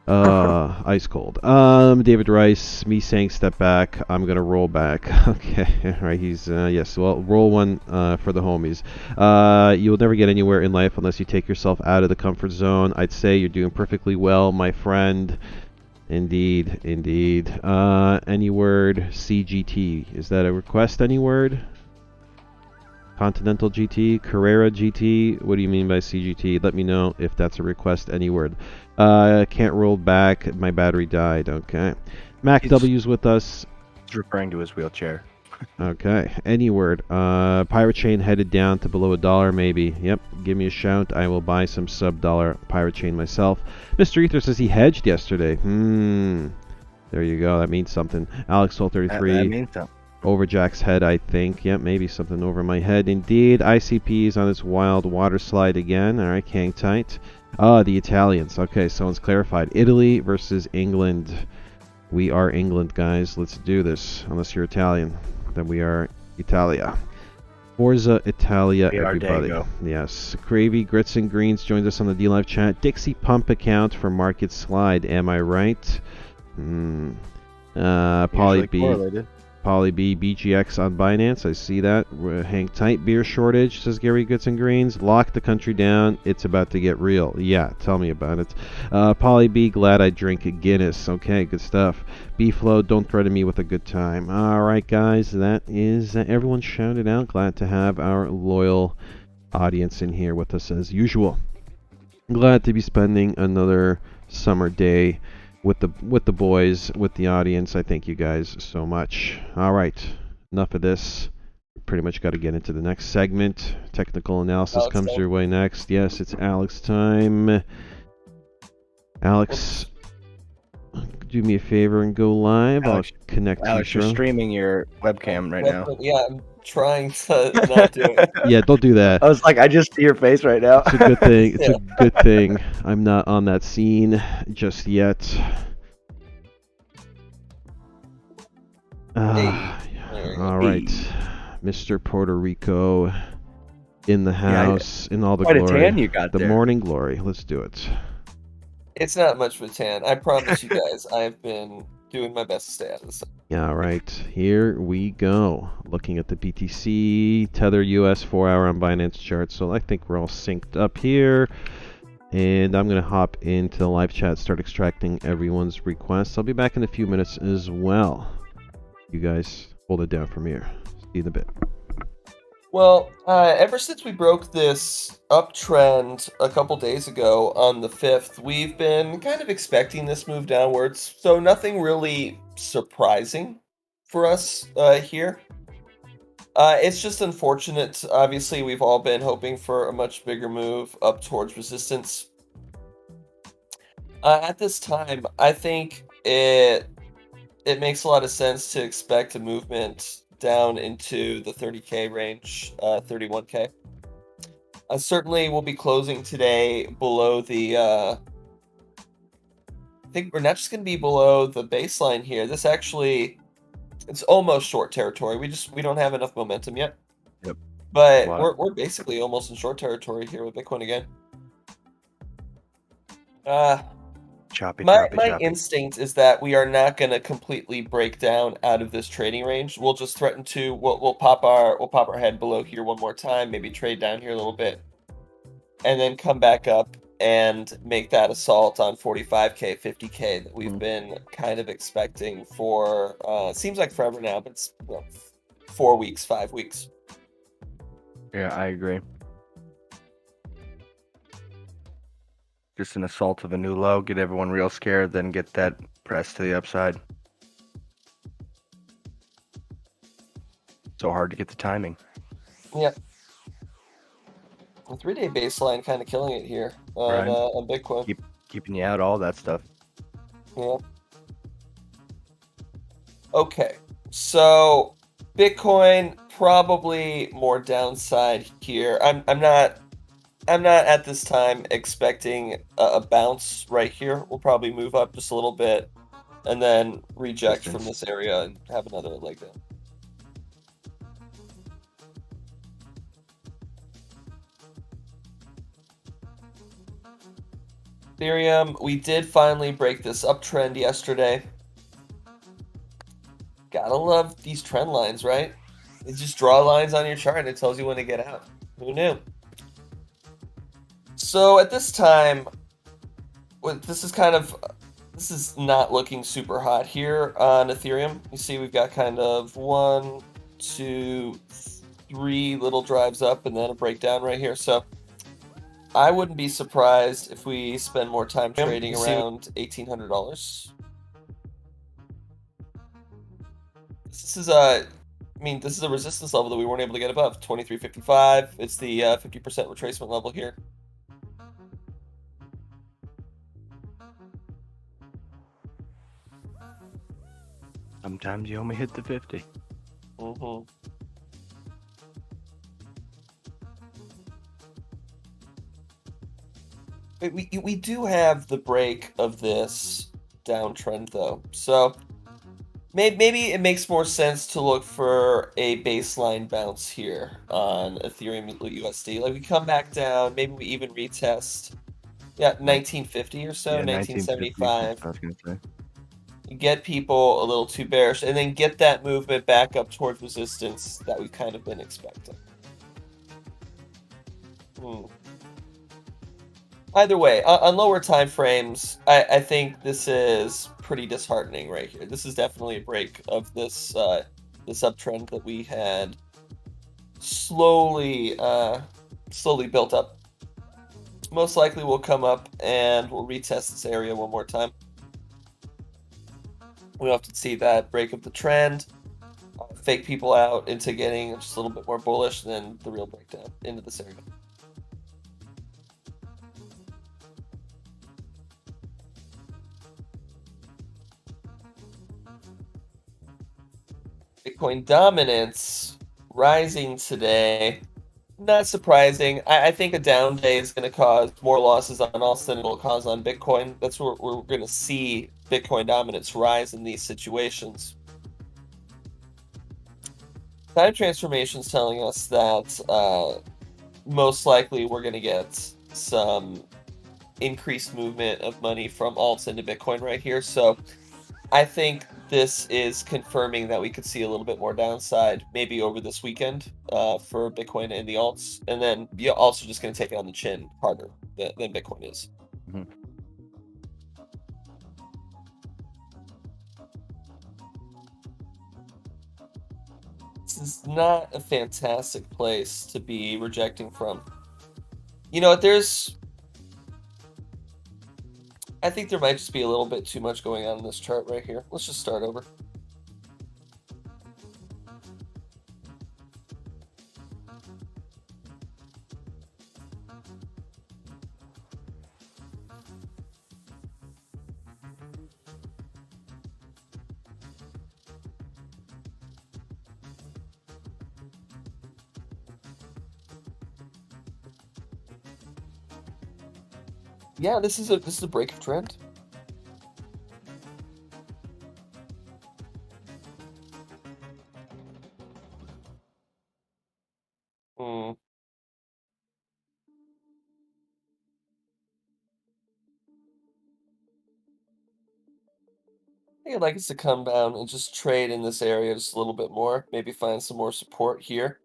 Ice cold. David Rice, me saying step back. I'm gonna roll back. Okay, all right. He's yes. Well, roll one for the homies. You will never get anywhere in life unless you take yourself out of the comfort zone. I'd say you're doing perfectly well, my friend. Indeed. Any word? CGT. Is that a request? Any word? Continental GT, Carrera GT. What do you mean by CGT? Let me know if that's a request. Any word? Can't roll back. My battery died. Okay. Mac W's with us. He's referring to his wheelchair. Okay. Any word? Pirate Chain headed down to below $1 maybe. Yep. Give me a shout. I will buy some sub-dollar Pirate Chain myself. Mr. Ether says he hedged yesterday. There you go. That means something. Alex Soul 33. That means something. Over Jack's head, I think. Yep, maybe something over my head. Indeed. ICP is on its wild water slide again. All right, hang tight. The Italians. Okay, someone's clarified. Italy versus England. We are England, guys. Let's do this. Unless you're Italian, then we are Italia. Forza Italia, everybody. Yes. Gravy Grits and Greens joins us on the D-Live chat. Dixie Pump account for Market Slide. Am I right? Poly B. Poly B, BGX on Binance. I see that. Hang tight. Beer shortage, says Gary Goods and Greens. Lock the country down. It's about to get real. Yeah, tell me about it. Poly B, glad I drink Guinness. Okay, good stuff. B-Flow, don't threaten me with a good time. All right, guys. That is everyone shouted out. Glad to have our loyal audience in here with us as usual. Glad to be spending another summer day with the boys, with the audience. I thank you guys so much. All right, enough of this. Pretty much got to get into the next segment. Technical analysis Alex comes time. your way next. Yes, it's Alex time. Alex, do me a favor and go live. Alex, I'll connect Alex, you. you're streaming your webcam right now. Yeah, I'm trying to not do it. Yeah, don't do that. I was like, I just see your face right now. It's a good thing. It's a good thing. I'm not on that scene just yet. All right, Mr. Puerto Rico in the house, in all the quite glory. A tan you got the there. morning glory. Let's do it. It's not much of a tan. I promise you guys, I've been doing my best to stay out of the sun. All right, here we go. Looking at the BTC Tether US 4-hour on Binance chart. So I think we're all synced up here. And I'm going to hop into the live chat, start extracting everyone's requests. I'll be back in a few minutes as well. You guys hold it down from here. See you in a bit. Well, ever since we broke this uptrend a couple days ago on the 5th, we've been kind of expecting this move downwards. So nothing really surprising for us here. It's just unfortunate. Obviously, we've all been hoping for a much bigger move up towards resistance. At this time, I think it makes a lot of sense to expect a movement down into the 30K range, 31K. Certainly, we'll be closing today below the. I think we're not just going to be below the baseline here. This actually. It's almost short territory. We don't have enough momentum yet. Yep. But we're basically almost in short territory here with Bitcoin again. My instinct is that we are not going to completely break down out of this trading range. We'll just threaten to we'll pop our head below here one more time, maybe trade down here a little bit, and then come back up and make that assault on 45K, 50K that we've been kind of expecting for, seems like forever now, but it's 4 weeks, 5 weeks. Yeah, I agree. Just an assault of a new low, get everyone real scared, then get that press to the upside. So hard to get the timing. Yep. The 3-day baseline kind of killing it here on Bitcoin. Keeping you out, all that stuff. Yeah. Okay, so Bitcoin probably more downside here. I'm not at this time expecting a bounce right here. We'll probably move up just a little bit and then reject from this area and have another leg down. Ethereum, we did finally break this uptrend yesterday. Gotta love these trend lines, right? You just draw lines on your chart and it tells you when to get out. Who knew? So at this time, this is not looking super hot here on Ethereum. You see we've got kind of 1, 2, 3 little drives up and then a breakdown right here. So I wouldn't be surprised if we spend more time trading around $1,800. This is a resistance level that we weren't able to get above, 23.55. It's the 50% retracement level here. Sometimes you only hit the 50. We do have the break of this downtrend though, so maybe it makes more sense to look for a baseline bounce here on Ethereum USD. Like we come back down, maybe we even retest, 1950 or so, 1975. I was gonna say. You get people a little too bearish, and then get that movement back up towards resistance that we've kind of been expecting. Either way, on lower time frames, I think this is pretty disheartening right here. This is definitely a break of this this uptrend that we had slowly built up. Most likely we'll come up and we'll retest this area one more time. We'll have to see that break of the trend, fake people out into getting just a little bit more bullish, and then the real breakdown into this area. Bitcoin dominance rising today. Not surprising. I think a down day is going to cause more losses on us than it will cause on Bitcoin. That's where we're going to see Bitcoin dominance rise in these situations. Time transformation is telling us that most likely we're going to get some increased movement of money from alts into Bitcoin right here. So I think this is confirming that we could see a little bit more downside maybe over this weekend. for Bitcoin and the alts, and then you're also just going to take it on the chin harder than Bitcoin is. Mm-hmm. This is not a fantastic place to be rejecting from. You know what, I think there might just be a little bit too much going on in this chart right here. Let's just start over. Yeah, this is a break of trend. I think I'd like us to come down and just trade in this area just a little bit more, maybe find some more support here.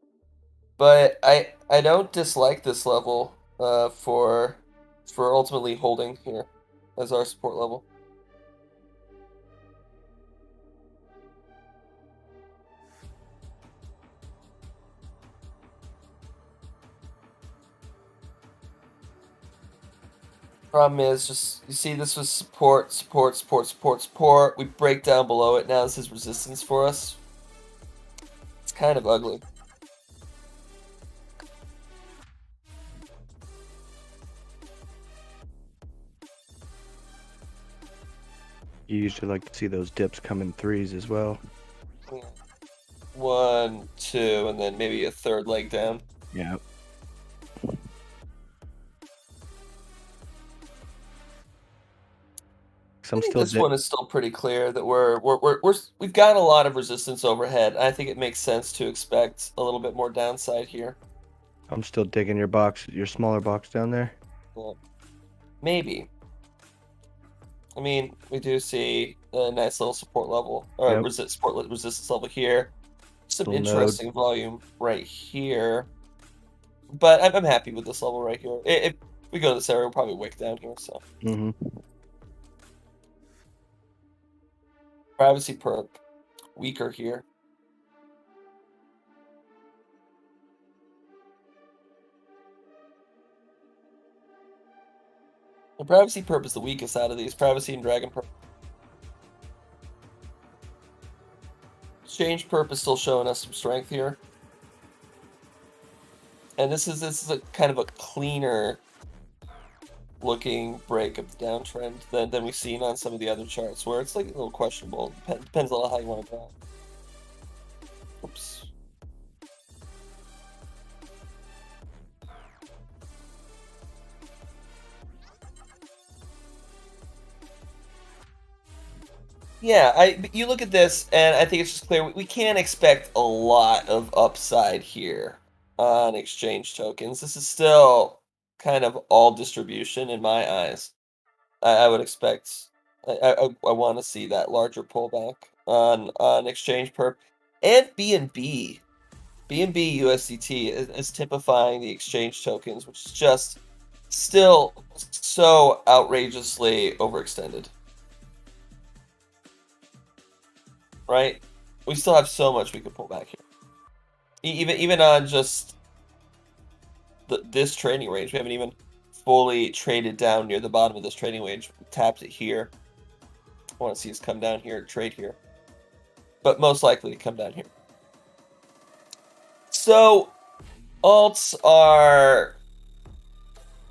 But I don't dislike this level for ultimately holding here as our support level. Problem is just, you see, this was support, support, support, support, support. We break down below it. Now this is resistance for us. It's kind of ugly. You usually like to see those dips come in threes as well. 1, 2, and then maybe a third leg down. Yeah. I think this one is still pretty clear that we've got a lot of resistance overhead. I think it makes sense to expect a little bit more downside here. I'm still digging your smaller box down there. Yeah. Maybe. I mean, we do see a nice little support level, or Yep. resistance level here. Some Little interesting volume right here. But I'm happy with this level right here. If we go to this area, we'll probably wick down here. So. Privacy perp, weaker here. The privacy perp is the weakest out of these. Privacy and dragon perp. Exchange perp is still showing us some strength here. And this is a kind of a cleaner looking break of the downtrend than we've seen on some of the other charts, where it's like a little questionable. Depends a lot how you want to draw. Oops. Yeah, you look at this, and I think it's just clear we can't expect a lot of upside here on exchange tokens. This is still kind of all distribution in my eyes. I would expect, I want to see that larger pullback on exchange perp and BNB. BNB USDT is typifying the exchange tokens, which is just still so outrageously overextended. Right? We still have so much we could pull back here. Even on just this trading range, we haven't even fully traded down near the bottom of this trading range. We tapped it here. I want to see us come down here and trade here. But most likely to come down here. So, alts are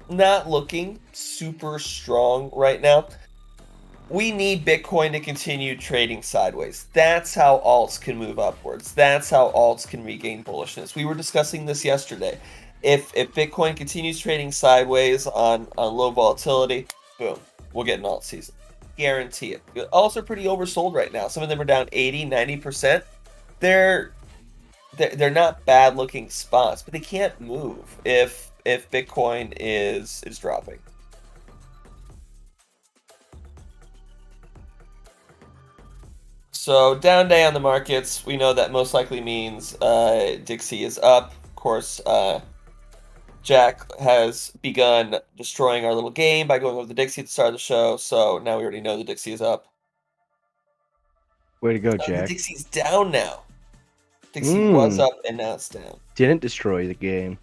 not looking super strong right now. We need Bitcoin to continue trading sideways. That's how alts can move upwards. That's how alts can regain bullishness. We were discussing this yesterday. If Bitcoin continues trading sideways on low volatility, boom, we'll get an alt season. Guarantee it. Alts are pretty oversold right now. Some of them are down 80, 90%. They're not bad looking spots, but they can't move if Bitcoin is dropping. So down day on the markets, we know that most likely means Dixie is up. Of course, Jack has begun destroying our little game by going over the Dixie at the start of the show, so now we already know the Dixie is up. Way to go, The Jack. Dixie's down now. Dixie was up and now it's down. Didn't destroy the game.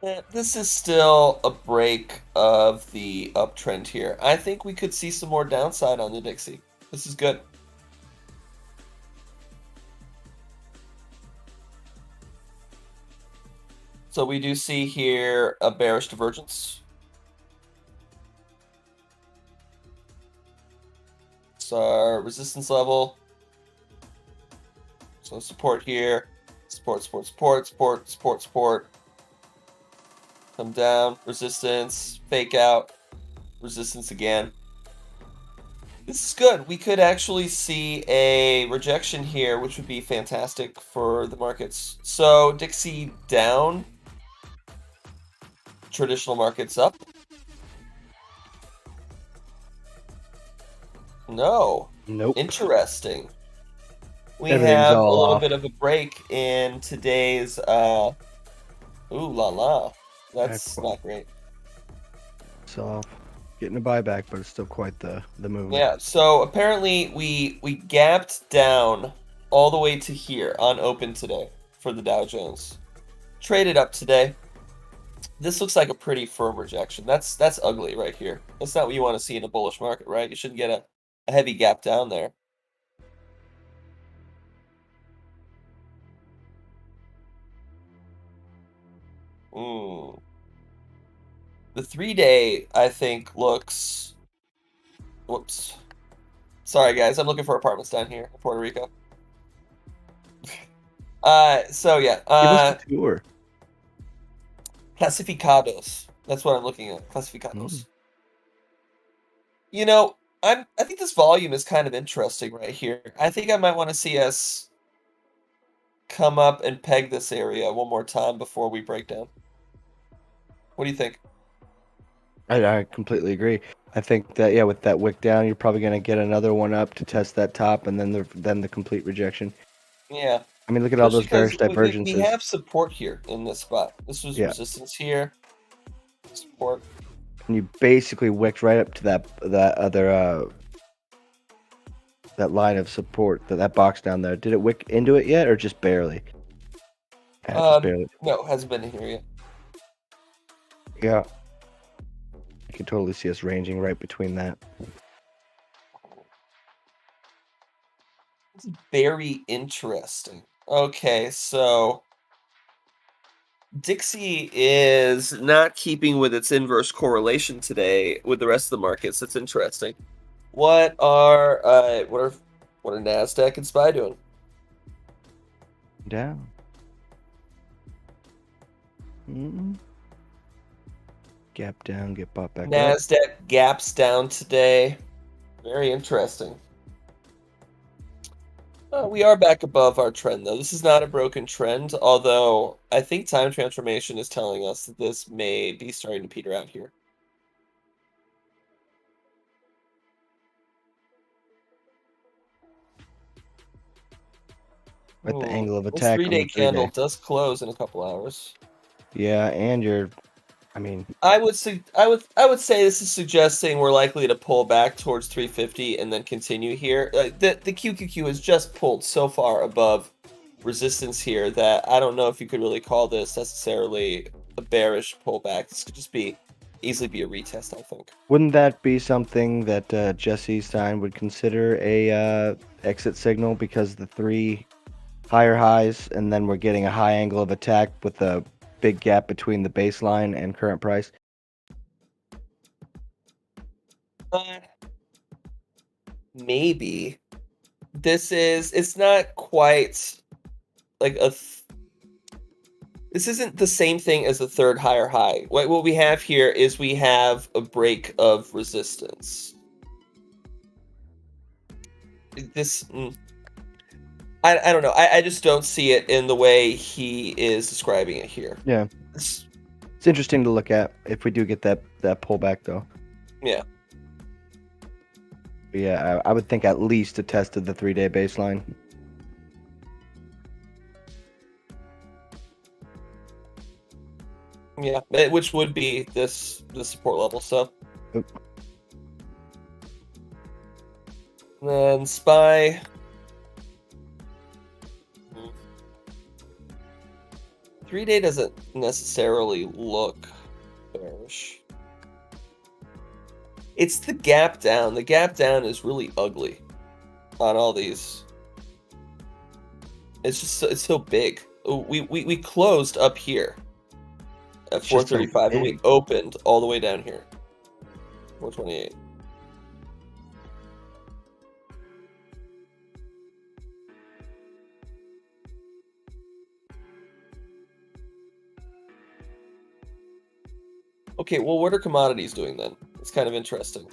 Yeah, this is still a break of the uptrend here. I think we could see some more downside on the Dixie. This is good. So we do see here a bearish divergence. It's our resistance level. So support here. Support, support, support, support, support, support. Come down, resistance, fake out, resistance again. This is good. We could actually see a rejection here, which would be fantastic for the markets. So Dixie down, traditional markets up. No. Nope. Interesting. We Everything's have a all little off. bit of a break in today's ooh la la. That's Cool. not great. So getting a buyback, but it's still quite the movement. Yeah, so apparently we gapped down all the way to here on open today for the Dow Jones. Traded up today. This looks like a pretty firm rejection. That's ugly right here. That's not what you want to see in a bullish market, right? You shouldn't get a heavy gap down there. The 3-day, I think, looks... Whoops. Sorry, guys. I'm looking for apartments down here in Puerto Rico. So, yeah. Give us a tour. Clasificados. That's what I'm looking at. Clasificados. You know, I think this volume is kind of interesting right here. I think I might want to see us come up and peg this area one more time before we break down. What do you think? I completely agree. I think that, yeah, with that wick down, you're probably going to get another one up to test that top, and then the complete rejection. Yeah. I mean, look at all those bearish We divergences. have support here in this spot. This was resistance here. Support. And you basically wicked right up to that other that line of support, that box down there. Did it wick into it yet, or just barely? Yeah, just barely. No, hasn't been in here yet. Yeah. I can totally see us ranging right between that. It's very interesting. Okay, so Dixie is not keeping with its inverse correlation today with the rest of the markets. That's interesting. What are NASDAQ and SPY doing? Down. Gap down, get bought back up. NASDAQ gaps down today. Very interesting. We are back above our trend, though. This is not a broken trend, although I think time transformation is telling us that this may be starting to peter out here. At the angle of attack. This 3-day candle does close in a couple hours. Yeah, and I would say this is suggesting we're likely to pull back towards 350 and then continue here. The QQQ has just pulled so far above resistance here that I don't know if you could really call this necessarily a bearish pullback. This could just easily be a retest, I think. Wouldn't that be something that Jesse Stein would consider a exit signal, because the 3 higher highs and then we're getting a high angle of attack with a big gap between the baseline and current price? Maybe. It's not quite like this isn't the same thing as the 3rd higher high. What we have here is we have a break of resistance. I don't know. I just don't see it in the way he is describing it here. Yeah. It's, It's interesting to look at if we do get that pullback, though. yeah. But yeah, I would think at least a test of the 3-day baseline. Yeah, which would be this support level. So, Oop. and then SPY. 3-day doesn't necessarily look bearish. It's the gap down. The gap down is really ugly on all these. It's just it's so big. We closed up here at It's just so 435, and we big. opened all the way down here, 428. Okay, well, what are commodities doing then? It's kind of interesting.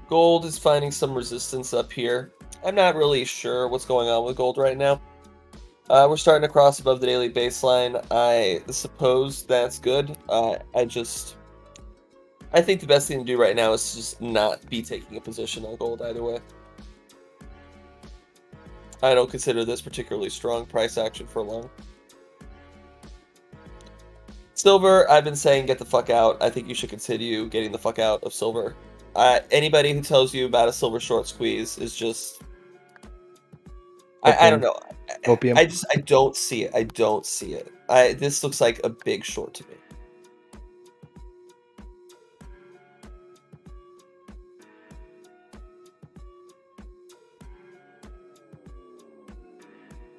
Gold is finding some resistance up here. I'm not really sure what's going on with gold right now. We're starting to cross above the daily baseline. I suppose that's good. I think the best thing to do right now is just not be taking a position on gold either way. I don't consider this particularly strong price action for long. Silver, I've been saying get the fuck out. I think you should continue getting the fuck out of silver. Anybody who tells you about a silver short squeeze is just... I don't know. Opium. I don't see it. I don't see it. This looks like a big short to me.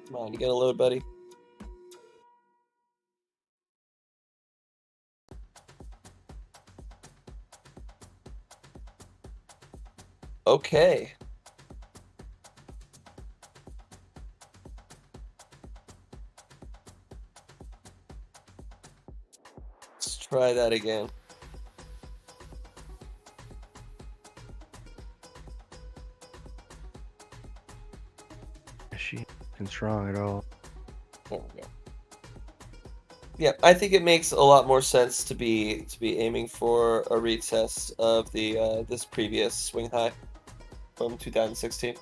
Come on, you gotta load, buddy. Okay. Let's try that again. She isn't strong at all. There we go. Yeah, I think it makes a lot more sense to be aiming for a retest of the this previous swing high from 2016.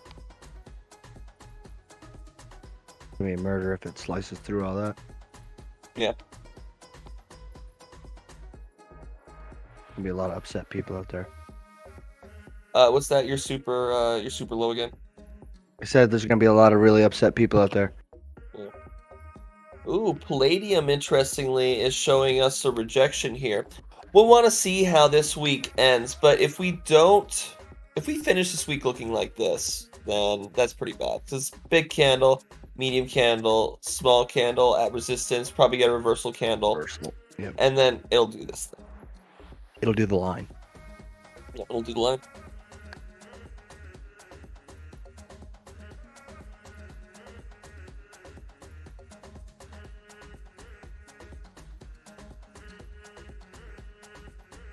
It'd be a murder if it slices through all that. Yeah. There'll be a lot of upset people out there. What's that? You're super low again. I said there's gonna be a lot of really upset people out there. Yeah. Ooh, palladium, interestingly, is showing us a rejection here. We'll want to see how this week ends, but if we finish this week looking like this, then that's pretty bad. Because big candle, medium candle, small candle at resistance, probably get a reversal candle, Yep. and then it'll do this thing. It'll do the line. Yeah, it'll do the line.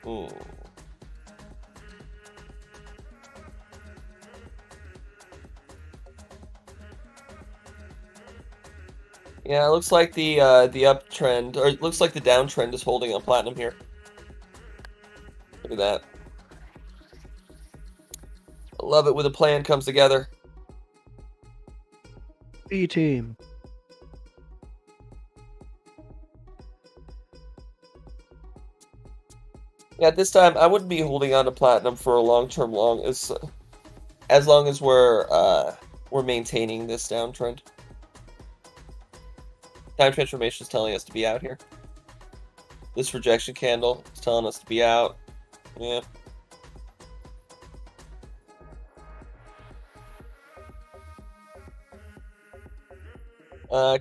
Ooh. Yeah, it looks like the uptrend, or it looks like the downtrend is holding on platinum here. Look at that. I love it when a plan comes together. B team. Yeah, at this time I wouldn't be holding on to platinum for a long-term long as long as we're maintaining this downtrend. Time transformation is telling us to be out here. This rejection candle is telling us to be out. Yeah.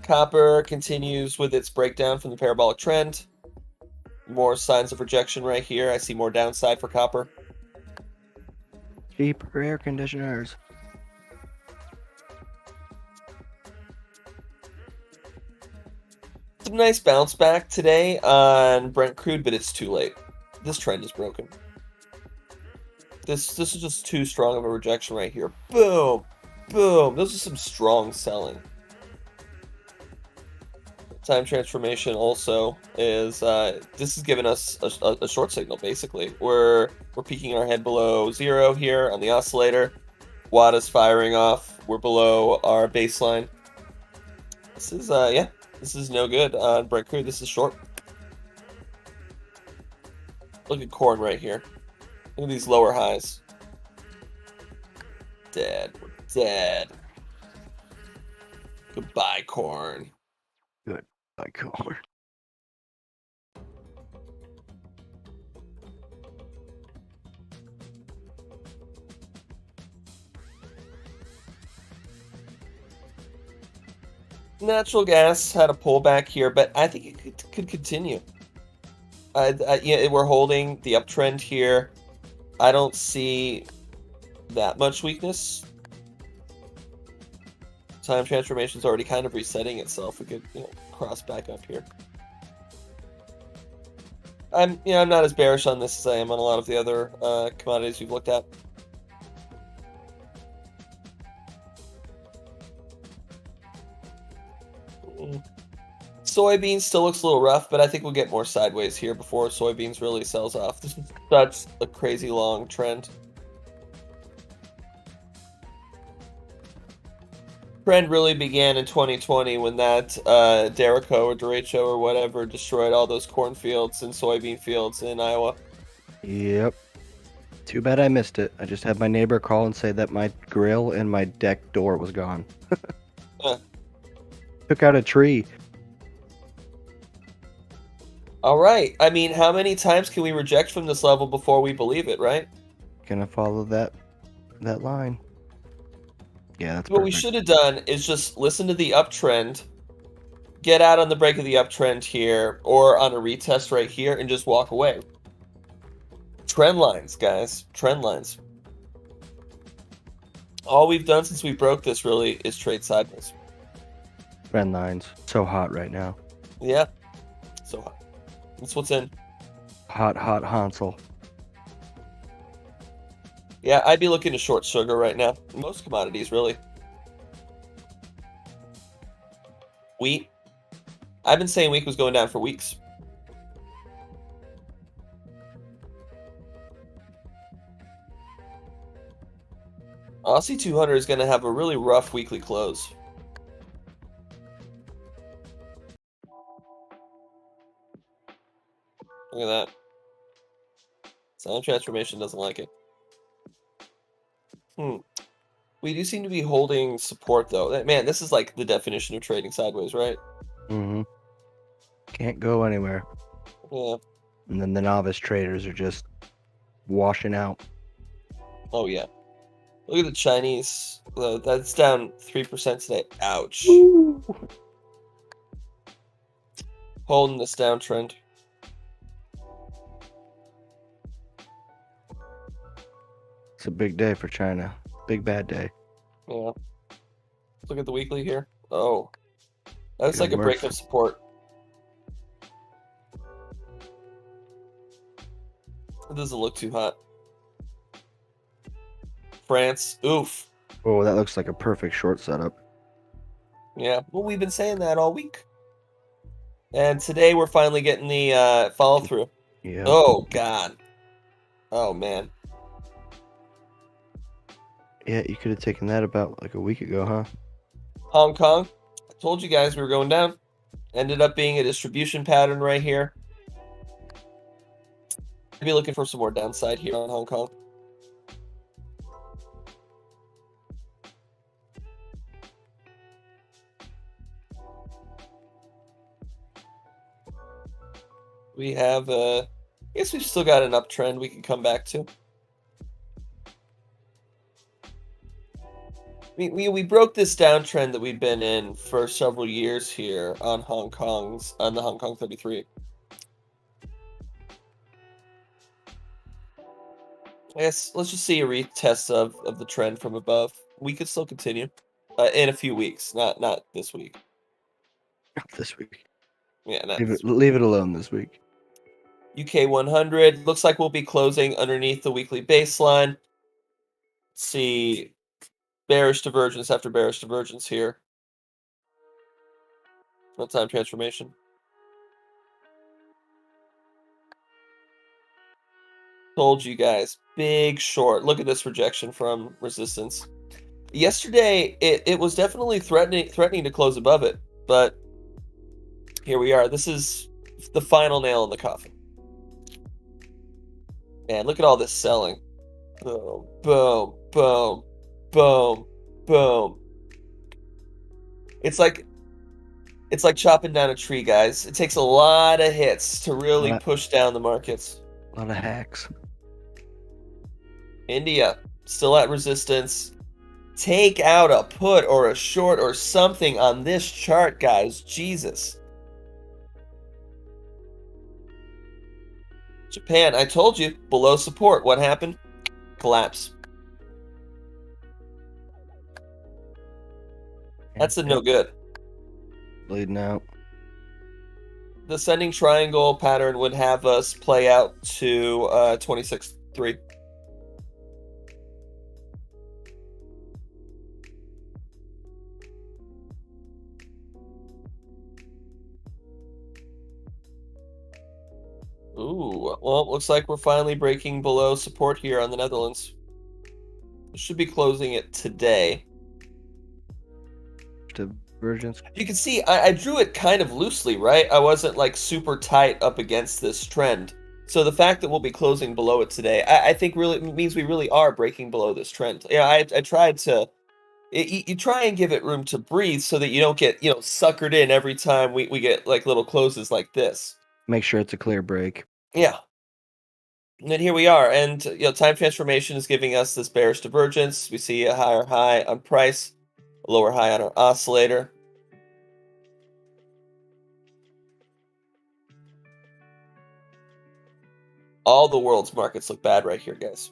Copper continues with its breakdown from the parabolic trend. More signs of rejection right here. I see more downside for copper. Cheaper air conditioners. a nice bounce back today on Brent crude, but it's too late. This trend is broken. This is just too strong of a rejection right here. Boom, boom. Those are some strong selling. Time transformation also is this is giving us a short signal. Basically, we're peaking our head below 0 here on the oscillator. Watt is firing off. We're below our baseline. This is yeah, this is no good on Brent crude. This is short. Look at corn right here. Look at these lower highs. Dead. We're dead. Goodbye, corn. Good. By corn. Natural gas had a pullback here, but I think it could continue. Yeah, we're holding the uptrend here. I don't see that much weakness. Time transformation is already kind of resetting itself. We could, cross back up here. I'm not as bearish on this as I am on a lot of the other commodities we've looked at. Soybeans still looks a little rough, but I think we'll get more sideways here before soybeans really sells off. This is such a crazy long trend. Trend really began in 2020 when that derecho or whatever destroyed all those cornfields and soybean fields in Iowa. Yep. Too bad I missed it. I just had my neighbor call and say that my grill and my deck door was gone. Took out a tree. All right. I mean, how many times can we reject from this level before we believe it, right? Gonna follow that line. Yeah, that's what we should have done is just listen to the uptrend, get out on the break of the uptrend here, or on a retest right here, and just walk away. Trend lines, guys. Trend lines. All we've done since we broke this really is trade sideways. Trend lines. So hot right now. Yeah. So hot. That's what's in. Hot Hansel. Yeah, I'd be looking to short sugar right now. Most commodities, really. Wheat. I've been saying wheat was going down for weeks. Aussie 200 is going to have a really rough weekly close. Look at that. Sound transformation doesn't like it. We do seem to be holding support, though. Man, this is like the definition of trading sideways, right? Mm-hmm. Can't go anywhere. Yeah. And then the novice traders are just washing out. Oh, yeah. Look at the Chinese. That's down 3% today. Ouch. Ooh. Holding this downtrend. It's a big day for China. Big bad day. Yeah. Look at the weekly here. Oh. That's like a Worse. break of support. It doesn't look too hot. France. Oof. Oh, that looks like a perfect short setup. Yeah. Well, we've been saying that all week. And today we're finally getting the follow through. Yeah. Oh, God. Oh, man. Yeah, you could have taken that about like a week ago, huh? Hong Kong. I told you guys we were going down. Ended up being a distribution pattern right here. I'd be looking for some more downside here on Hong Kong. We have I guess we've still got an uptrend we can come back to. We broke this downtrend that we've been in for several years here on the Hong Kong 33. I guess let's just see a retest of the trend from above. We could still continue in a few weeks, not this week. This week. Yeah, Leave it alone this week. UK 100 looks like we'll be closing underneath the weekly baseline. See bearish divergence after bearish divergence here. No time transformation. Told you guys, big short. Look at this rejection from resistance. Yesterday, it was definitely threatening to close above it, but here we are. This is the final nail in the coffin. Man, look at all this selling. Boom, boom, boom, boom, boom. It's like chopping down a tree, guys. It takes a lot of hits to really push down the markets. A lot of hacks. India, still at resistance. Take out a put or a short or something on this chart, guys. Jesus. Japan, I told you, below support. What happened? Collapse. That's a no good. Bleeding out. The ascending triangle pattern would have us play out to 26.3. Ooh, well, looks like we're finally breaking below support here on the Netherlands. We should be closing it today. Divergence. You can see I drew it kind of loosely, right? I wasn't like super tight up against this trend. So the fact that we'll be closing below it today, I think really means we really are breaking below this trend. Yeah, I tried to... You try and give it room to breathe so that you don't get, suckered in every time we get like little closes like this. Make sure it's a clear break. Yeah. And then here we are, and time transformation is giving us this bearish divergence. We see a higher high on price, a lower high on our oscillator. All the world's markets look bad right here, guys.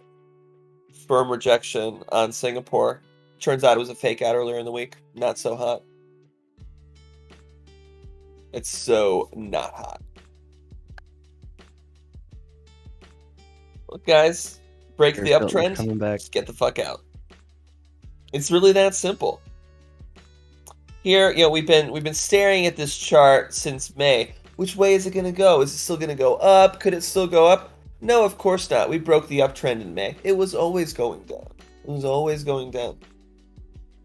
Firm rejection on Singapore. Turns out it was a fake out earlier in the week. Not so hot. It's so not hot. Look, guys, break the uptrend, coming back. Just get the fuck out. It's really that simple. Here, we've been staring at this chart since May. Which way is it going to go? Is it still going to go up? Could it still go up? No, of course not. We broke the uptrend in May. It was always going down. It was always going down.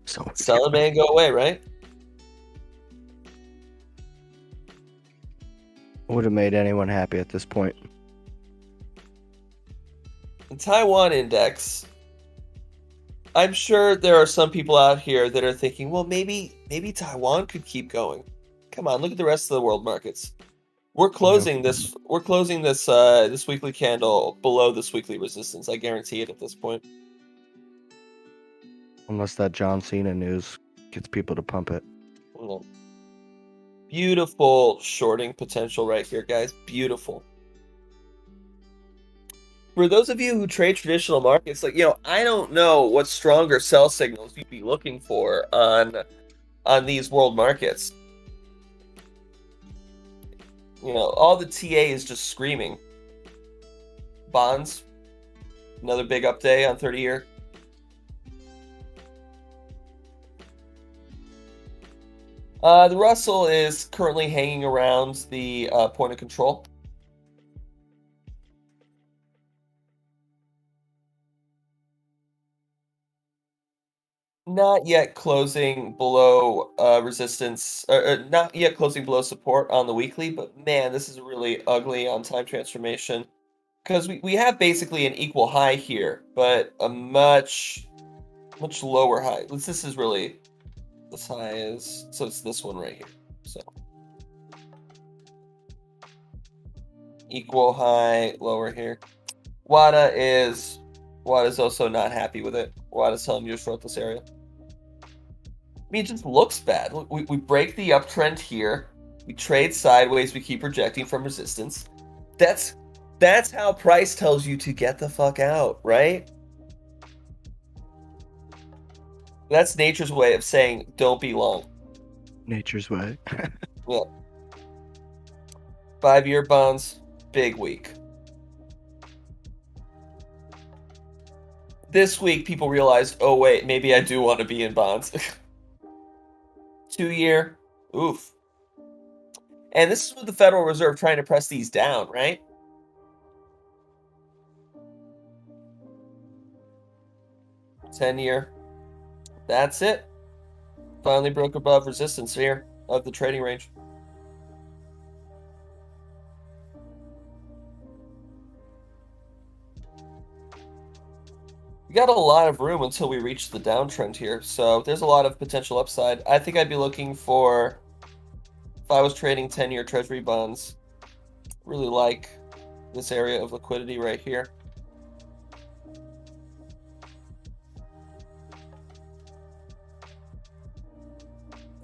So Sell in May and go away, right? Would have made anyone happy at this point. The Taiwan index, I'm sure there are some people out here that are thinking, well, maybe Taiwan could keep going. Come on, look at the rest of the world markets. We're closing this this weekly candle below this weekly resistance. I guarantee it at this point. Unless that John Cena news gets people to pump it. Beautiful shorting potential right here, guys. Beautiful. For those of you who trade traditional markets, I don't know what stronger sell signals you'd be looking for on these world markets. All the TA is just screaming. Bonds, another big up day on 30-year. The Russell is currently hanging around the point of control. Not yet closing below resistance, not yet closing below support on the weekly, but man, this is really ugly on time transformation. Because we have basically an equal high here, but a much lower high. This is really, this high is, so it's this one right here. So equal high, lower here. WADA is also not happy with it. WADA's telling you to short this area. I mean, it just looks bad. We break the uptrend here. We trade sideways. We keep rejecting from resistance. That's how price tells you to get the fuck out, right? That's nature's way of saying don't be long. Nature's way. Yeah. 5-year bonds, big week. This week, people realized, oh wait, maybe I do want to be in bonds. 2-year, oof. And this is with the Federal Reserve trying to press these down, right? $10-year. That's it. Finally broke above resistance here of the trading range. We got a lot of room until we reach the downtrend here, so there's a lot of potential upside. I think I'd be looking for, if I was trading 10-year Treasury bonds, really like this area of liquidity right here.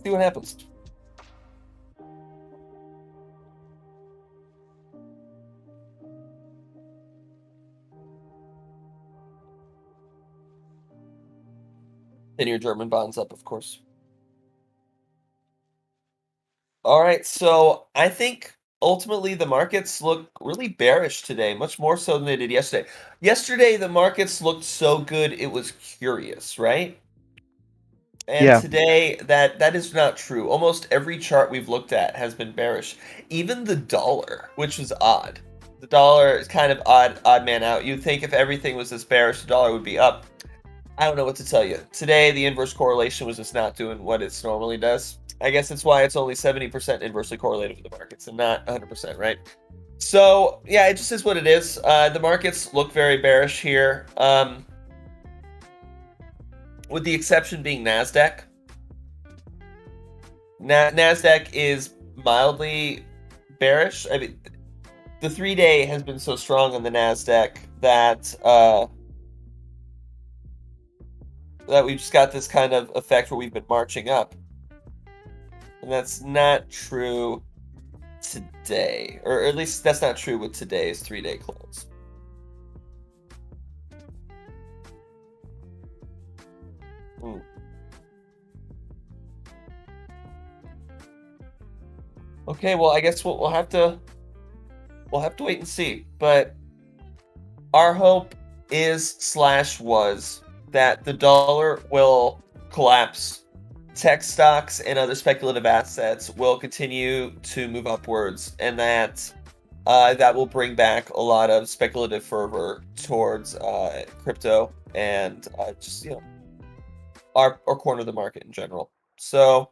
See what happens. And your German bonds up, of course. All right, so I think ultimately the markets look really bearish today, much more so than they did yesterday. Yesterday, the markets looked so good, it was curious, right? And Yeah. today, that is not true. Almost every chart we've looked at has been bearish. Even the dollar, which is odd. The dollar is kind of odd man out. You'd think if everything was this bearish, the dollar would be up. I don't know what to tell you. Today, the inverse correlation was just not doing what it normally does. I guess that's why it's only 70% inversely correlated with the markets and not 100%, right? So, yeah, it just is what it is. The markets look very bearish here, with the exception being NASDAQ. NASDAQ is mildly bearish. I mean, the 3-day has been so strong on the NASDAQ that that we've just got this kind of effect where we've been marching up. And that's not true today. Or at least that's not true with today's 3-day close. Okay, well, I guess we'll have to wait and see. But our hope is / was that the dollar will collapse, tech stocks and other speculative assets will continue to move upwards, and that that will bring back a lot of speculative fervor towards crypto and just, you know, our corner of the market in general. So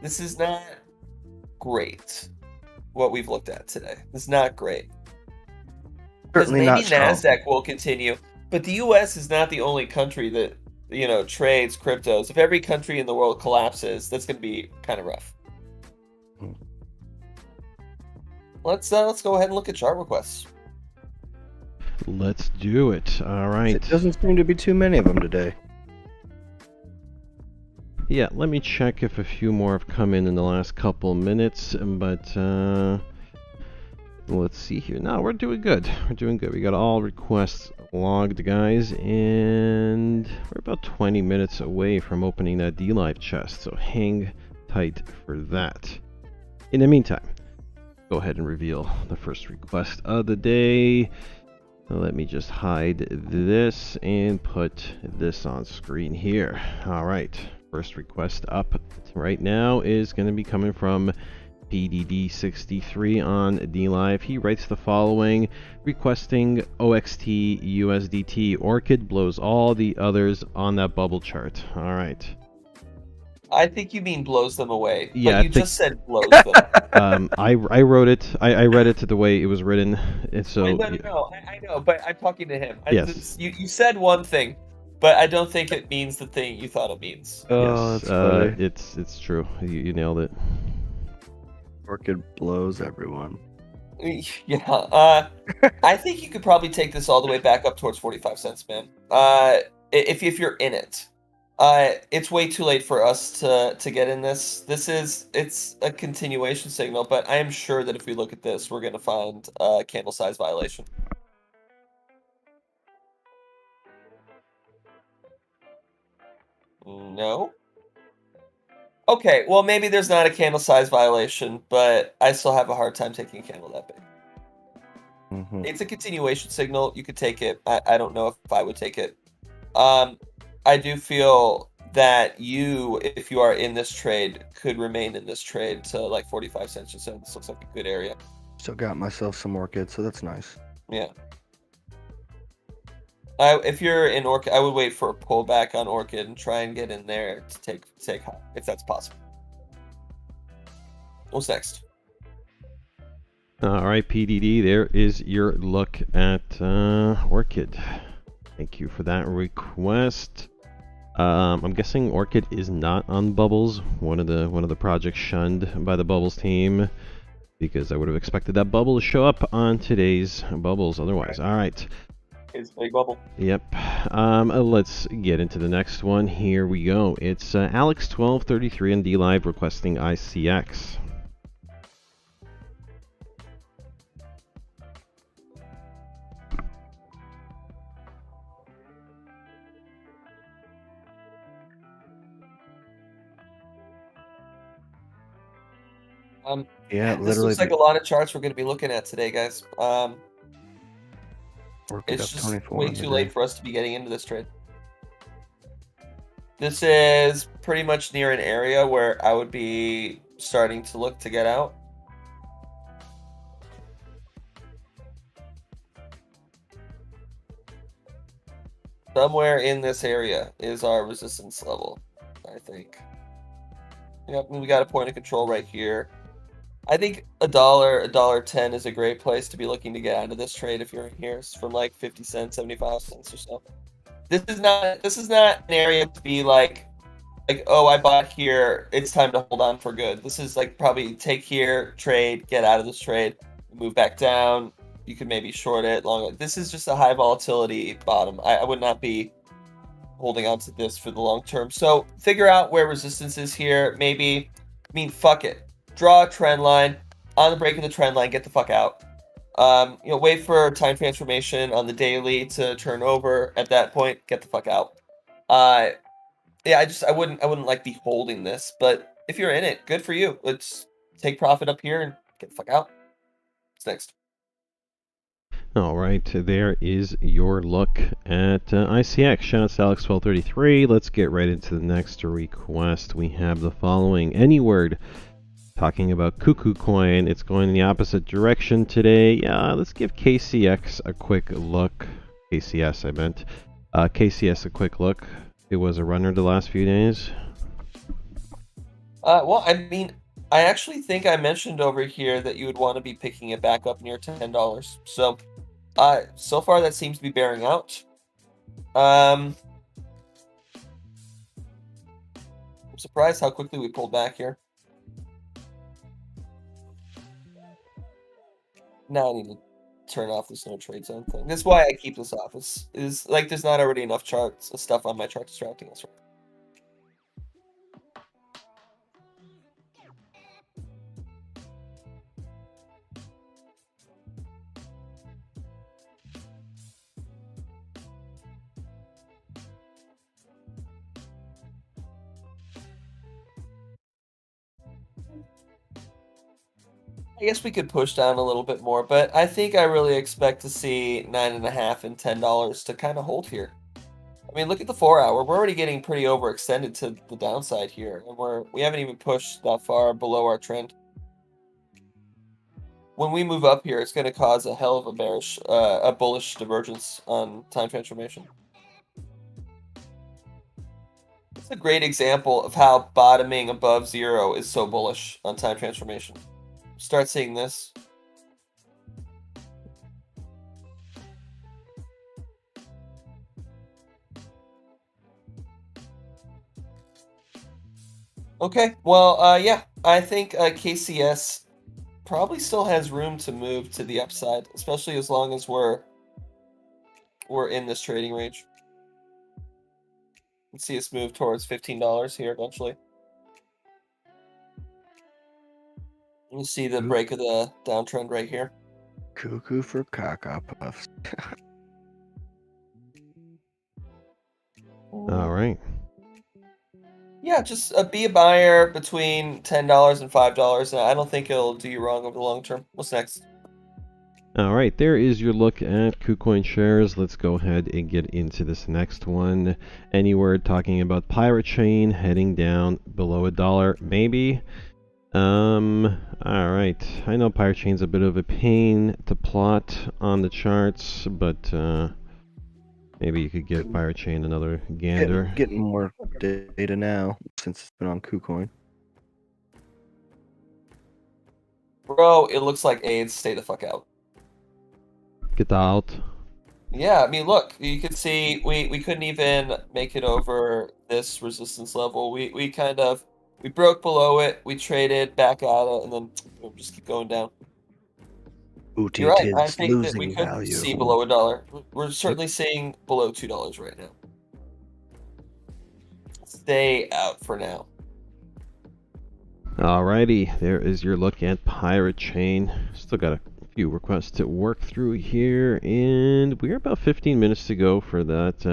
this is not great what we've looked at today. It's not great. Because Certainly maybe not strong. NASDAQ will continue, but the US is not the only country that, you know, trades cryptos. If every country in the world collapses, that's going to be kind of rough. Let's go ahead and look at chart requests. Let's do it. All right. It doesn't seem to be too many of them today. Yeah, let me check if a few more have come in the last couple minutes, but let's see here. No, we're doing good. We're doing good. We got all requests logged, guys, and we're about 20 minutes away from opening that D-Live chest, so hang tight for that. In the meantime, go ahead and reveal the first request of the day. Let me just hide this and put this on screen here. All right, first request up right now is going to be coming from PDD63 on DLive. He writes the following: requesting OXT USDT. Orchid blows all the others on that bubble chart. All right. I think you mean blows them away. Yeah, but you just said blows them. I wrote it. I read it the way it was written. And so No, I know, but I'm talking to him. Yes. You said one thing, but I don't think it means the thing you thought it means. Oh, yes, that's funny. it's true. You nailed it. Orchid blows everyone. Yeah, I think you could probably take this all the way back up towards 45 cents, man. If you're in it, it's way too late for us to get in this. It's a continuation signal, but I am sure that if we look at this, we're gonna find a candle size violation. No. Okay, well, maybe there's not a candle size violation, but I still have a hard time taking a candle that big. It's a continuation signal. You could take it. I don't know if I would take it. I do feel that you, if you are in this trade, could remain in this trade to like 45 cents or so. This looks like a good area. Still got myself some Orchid, so that's nice. Yeah. If you're in Orchid, I would wait for a pullback on Orchid and try and get in there to take high, if that's possible. What's next? All right, PDD, there is your look at Orchid. Thank you for that request. I'm guessing Orchid is not on Bubbles, one of the projects shunned by the Bubbles team, because I would have expected that bubble to show up on today's Bubbles otherwise. All right. It's a big bubble. Yep. Let's get into the next one. Here we go. It's Alex1233 on D Live requesting ICX. Yeah, This literally. looks like a lot of charts we're going to be looking at today, guys. It's just way too late for us to be getting into this trade. This is pretty much near an area where I would be starting to look to get out. Somewhere in this area is our resistance level, I think. Yep, we got a point of control right here. I think $1.10 is a great place to be looking to get out of this trade if you're in here. It's from like 50 cents, 75 cents or so. This is not an area to be like, oh, I bought here, it's time to hold on for good. This is like probably take here, trade, get out of this trade, move back down. You could maybe short it long. This is just a high volatility bottom. I would not be holding on to this for the long term. So figure out where resistance is here. Maybe, I mean, fuck it. Draw a trend line. On the break of the trend line, get the fuck out. Wait for time transformation on the daily to turn over. At that point, get the fuck out. Yeah, I wouldn't like be holding this, but if you're in it, good for you. Let's take profit up here and get the fuck out. What's next? All right, there is your look at ICX. Shout out to Alex1233. Let's get right into the next request. We have the following. Any word talking about Cuckoo Coin. It's going in the opposite direction today. Yeah, let's give KCX a quick look. KCS, I meant. KCS a quick look. It was a runner the last few days. Well, I mean, I actually think I mentioned over here that you would want to be picking it back up near $10. So, so far that seems to be bearing out. I'm surprised how quickly we pulled back here. Now I need to turn off this no trade zone thing. That's why I keep this off. Is like there's not already enough stuff on my chart distracting us. I guess we could push down a little bit more, but I think I really expect to see $9.5 and $10 to kind of hold here. I mean, look at the 4 hour. We're already getting pretty overextended to the downside here, and we haven't even pushed that far below our trend. When we move up here, it's going to cause a hell of a bullish divergence on time transformation. It's a great example of how bottoming above zero is so bullish on time transformation. Start seeing this. Okay, well, yeah, I think KCS probably still has room to move to the upside, especially as long as we're in this trading range. Let's see us move towards $15 here eventually. You see the break of the downtrend right here. Cuckoo for caca puffs. All right. Yeah, just be a buyer between $10 and $5, and I don't think it'll do you wrong over the long term. What's next? All right, there is your look at KuCoin shares. Let's go ahead and get into this next one. Any word talking about Pirate Chain heading down below $1, maybe? All right. I know Pirate Chain's a bit of a pain to plot on the charts, but maybe you could give Pirate Chain another gander. Getting more data now since it's been on KuCoin. Bro, it looks like AIDS. Stay the fuck out. Get out. Yeah, I mean, look, you can see we couldn't even make it over this resistance level. We broke below it, we traded back at it, and then we'll just keep going down. You're right. I think that we could see below $1. We're certainly seeing below $2 right now. Stay out for now. Alrighty, there is your look at Pirate Chain. Still got a few requests to work through here, and we're about 15 minutes to go for that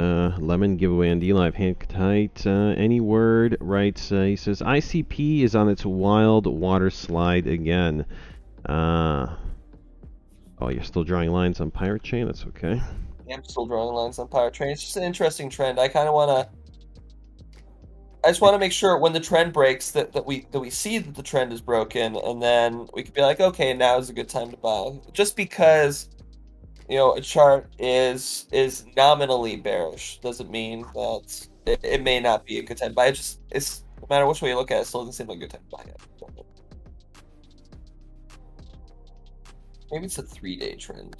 lemon giveaway on D-Live. Hand tight. Any word? Right? He says ICP is on its wild water slide again. Oh, you're still drawing lines on Pirate Chain? That's okay. Yeah, I'm still drawing lines on Pirate Chain. It's just an interesting trend. I just want to make sure when the trend breaks that we see that the trend is broken, and then we could be like, okay, now is a good time to buy. Just because, you know, a chart is nominally bearish doesn't mean that it may not be a good time to buy. It's no matter which way you look at it, it still doesn't seem like a good time to buy it. Maybe it's a 3-day trend.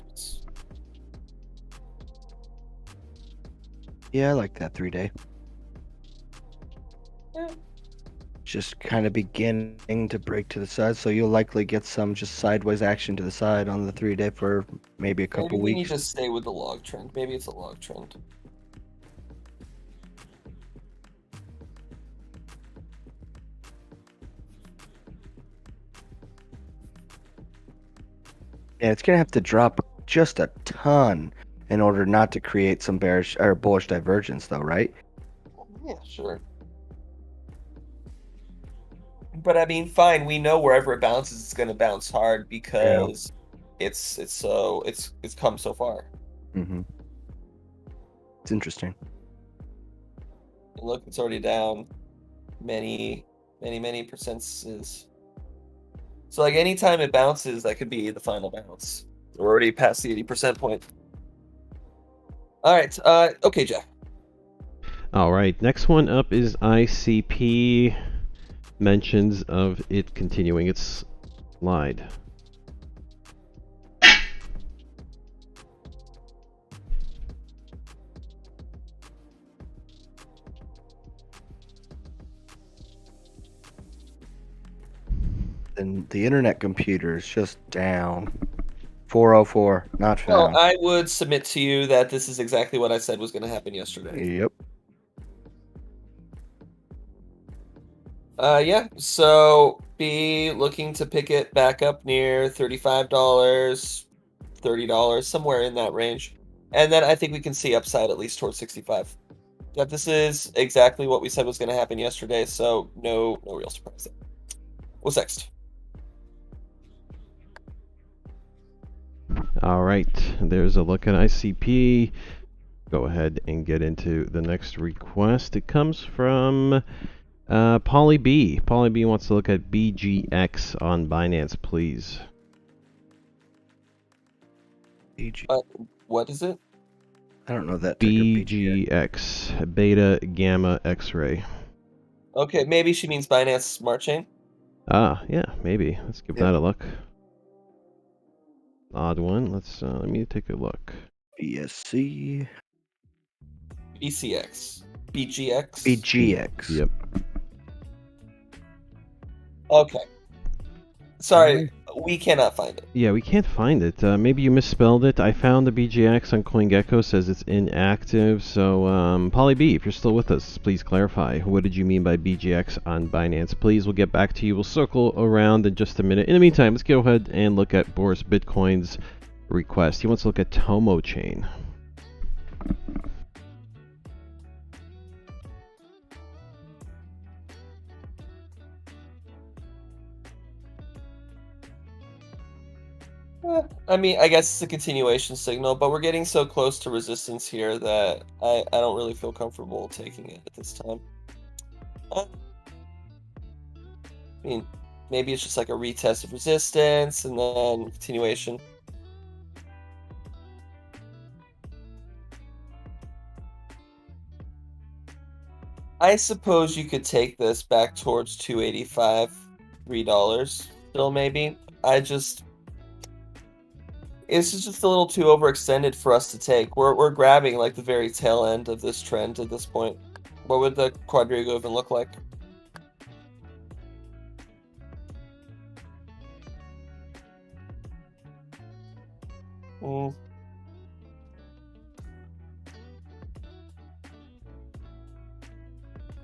Yeah, I like that 3-day. Yeah. Just kind of beginning to break to the side, so you'll likely get some just sideways action to the side on the 3-day for maybe a couple weeks. Maybe we need to stay with the log trend. Maybe it's a log trend. Yeah, it's gonna have to drop just a ton in order not to create some bearish or bullish divergence, though, right? Yeah, sure. But I mean, fine. We know wherever it bounces, it's going to bounce hard because it's come so far. Mm-hmm. It's interesting. Look, it's already down many percents. So like anytime it bounces, that could be the final bounce. We're already past the 80% point. All right. Okay, Jack. All right. Next one up is ICP. Mentions of it continuing its slide. And the internet computer is just down. 404, not found. Well, I would submit to you that this is exactly what I said was going to happen yesterday. Yep. Yeah, so be looking to pick it back up near $35, $30, somewhere in that range. And then I think we can see upside at least towards 65. Yeah, this is exactly what we said was going to happen yesterday, so no real surprise there. What's next? All right, there's a look at ICP. Go ahead and get into the next request. It comes from Polly B. Polly B wants to look at BGX on Binance, please. What is it? I don't know that. BGX, Beta Gamma X-ray. Okay, maybe she means Binance Smart Chain. Ah, yeah, maybe. Let's give that a look. Odd one. Let me take a look. BSC. BCX. BGX. BGX. Yep. Okay. Sorry, we cannot find it. Yeah, we can't find it. Maybe you misspelled it. I found the BGX on CoinGecko, says it's inactive. So, Polly B, if you're still with us, please clarify. What did you mean by BGX on Binance? Please, we'll get back to you. We'll circle around in just a minute. In the meantime, let's go ahead and look at Boris Bitcoin's request. He wants to look at TOMO chain. I mean, I guess it's a continuation signal, but we're getting so close to resistance here that I don't really feel comfortable taking it at this time. I mean, maybe it's just like a retest of resistance and then continuation. I suppose you could take this back towards 285, $3 still maybe. It's just a little too overextended for us to take. We're grabbing like the very tail end of this trend at this point. What would the quadrigo even look like?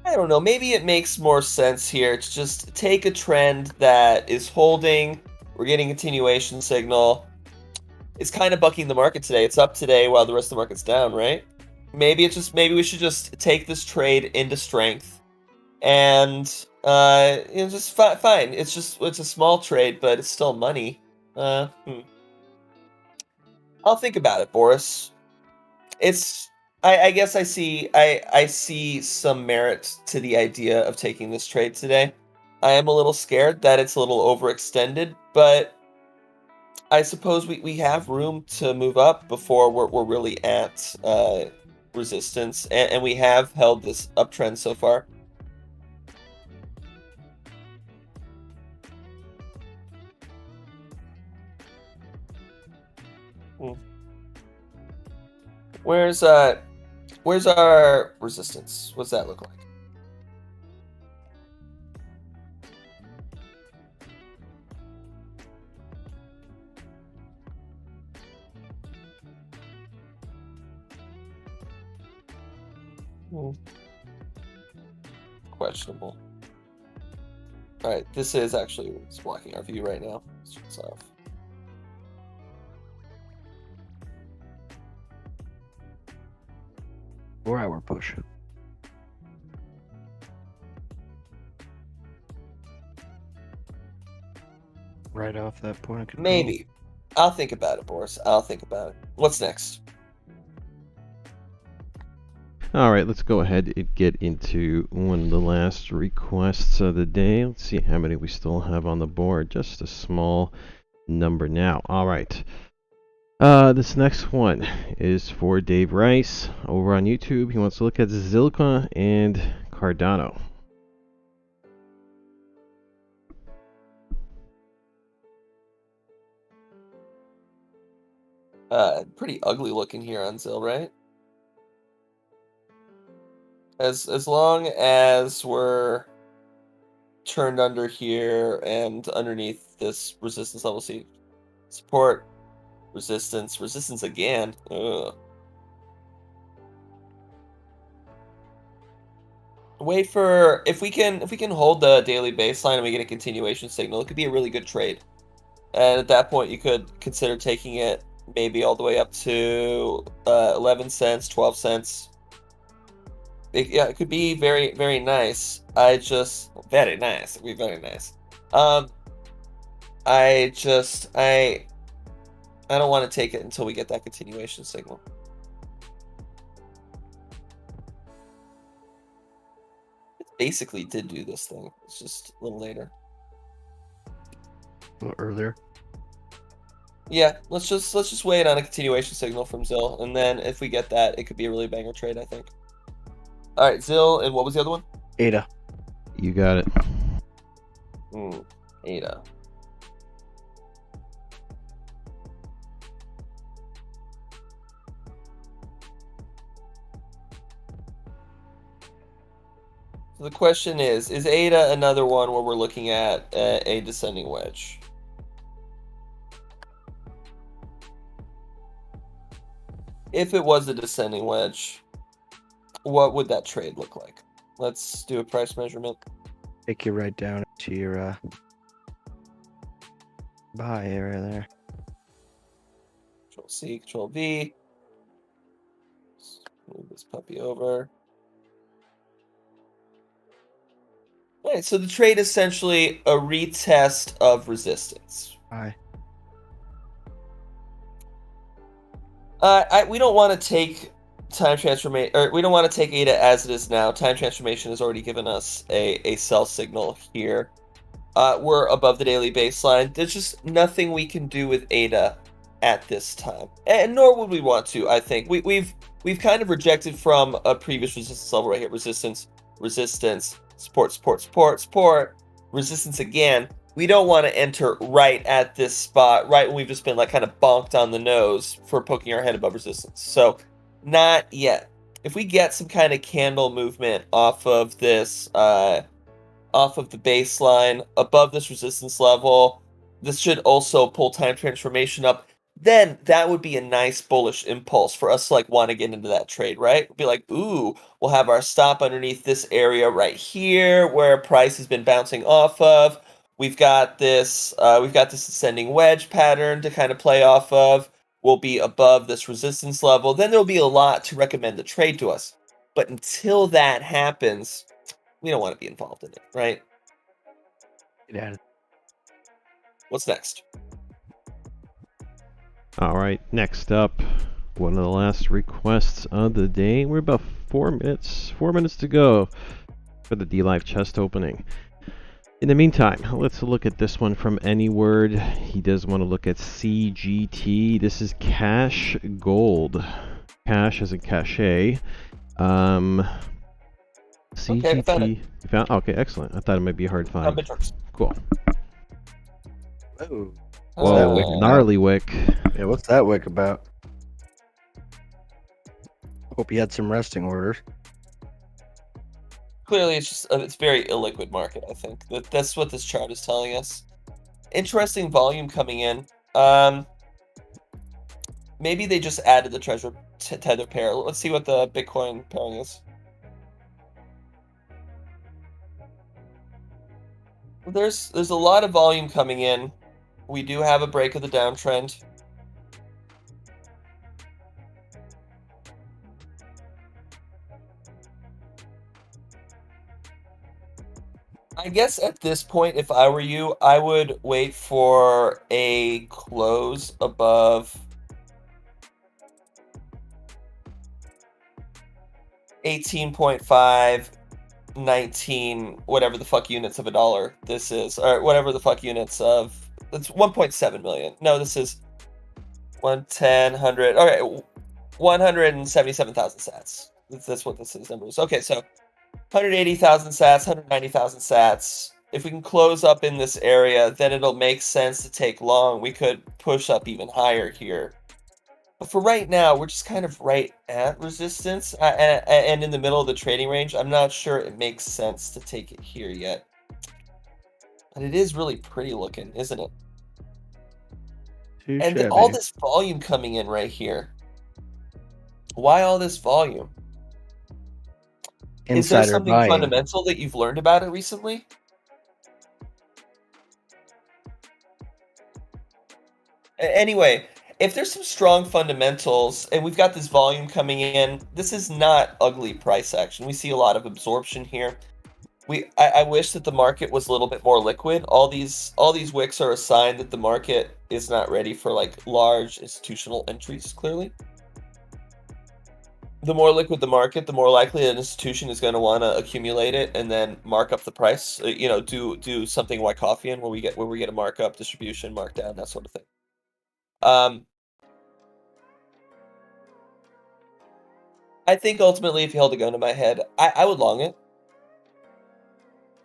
I don't know, maybe it makes more sense here to just take a trend that is holding. We're getting continuation signal. It's kind of bucking the market today. It's up today while the rest of the market's down, right? Maybe we should just take this trade into strength, and just fine. It's a small trade, but it's still money. I'll think about it, Boris. I guess I see some merit to the idea of taking this trade today. I am a little scared that it's a little overextended, but I suppose we have room to move up before we're really at resistance, and we have held this uptrend so far. Where's our resistance? What's that look like? Questionable. Alright, this is actually what's blocking our view right now. Let's turn this off. Four-hour push. Right off that point of control. Maybe. I'll think about it, Boris. I'll think about it. What's next? All right, let's go ahead and get into one of the last requests of the day. Let's see how many we still have on the board. Just a small number now. All right. This next one is for Dave Rice over on YouTube. He wants to look at Zilka and Cardano. Pretty ugly looking here on Zil, right? As long as we're turned under here and underneath this resistance level, see support, resistance again. Ugh. Wait for if we can hold the daily baseline and we get a continuation signal, it could be a really good trade. And at that point, you could consider taking it maybe all the way up to 11 cents, 12 cents. It could be very, very nice. Very nice. It would be very nice. I don't want to take it until we get that continuation signal. It basically did do this thing. It's just a little later. A little earlier. Yeah, let's just wait on a continuation signal from Zil, and then if we get that, it could be a really banger trade, I think. All right, Zil, and what was the other one? ADA. You got it. ADA. So the question is ADA another one where we're looking at a descending wedge? If it was a descending wedge, what would that trade look like? Let's do a price measurement. Take you right down to your buy area there. Control C, Control V. Let's move this puppy over. All right, so the trade is essentially a retest of resistance. Buy. We don't want to take time transformation, or we don't want to take ADA as it is now. Time transformation has already given us a sell signal here. We're above the daily baseline. There's just nothing we can do with ADA at this time, and nor would we want to. I think we've kind of rejected from a previous resistance level right here. Resistance, support, resistance again. We don't want to enter right at this spot, right when we've just been like kind of bonked on the nose for poking our head above resistance. So not yet. If we get some kind of candle movement off of this, off of the baseline, above this resistance level, this should also pull time transformation up. Then that would be a nice bullish impulse for us to like want to get into that trade, right? We'll be like, ooh, we'll have our stop underneath this area right here where price has been bouncing off of. We've got this ascending wedge pattern to kind of play off of. We'll be above this resistance level. Then there'll be a lot to recommend the trade to us. But until that happens, we don't want to be involved in it, right? Yeah. What's next? All right, next up, one of the last requests of the day. We're about 4 minutes to go for the D-Live chest opening. In the meantime, let's look at this one from Anyword. He does want to look at CGT. This is cash gold. Cash as in cachet. CGT. Okay, I found it. You found? Okay, excellent. I thought it might be a hard find. Cool. Whoa. Whoa, gnarly wick. Yeah, what's that wick about? Hope you had some resting orders. Clearly, it's just it's very illiquid market. I think that's what this chart is telling us. Interesting volume coming in. Maybe they just added the treasure tether pair. Let's see what the Bitcoin pairing is. There's a lot of volume coming in. We do have a break of the downtrend. I guess at this point, if I were you, I would wait for a close above 18.5, 19, whatever the fuck units of a dollar this is, or whatever the fuck units of, it's 1.7 million. No, this is 110, 100, okay, 177,000 sats. That's what this is, numbers. Okay, so 180,000 sats, 190,000 sats. If we can close up in this area, then it'll make sense to take long. We could push up even higher here. But for right now, we're just kind of right at resistance and in the middle of the trading range. I'm not sure it makes sense to take it here yet. But it is really pretty looking, isn't it? And all this volume coming in right here. Why all this volume? Is there something fundamental that you've learned about it recently? Anyway, if there's some strong fundamentals and we've got this volume coming in, this is not ugly price action. We see a lot of absorption here. I wish that the market was a little bit more liquid. All these wicks are a sign that the market is not ready for like large institutional entries, clearly. The more liquid the market, the more likely an institution is going to want to accumulate it and then mark up the price. You know, do something Wyckoffean where we get a markup, distribution, markdown, that sort of thing. I think ultimately, if you held a gun to my head, I would long it.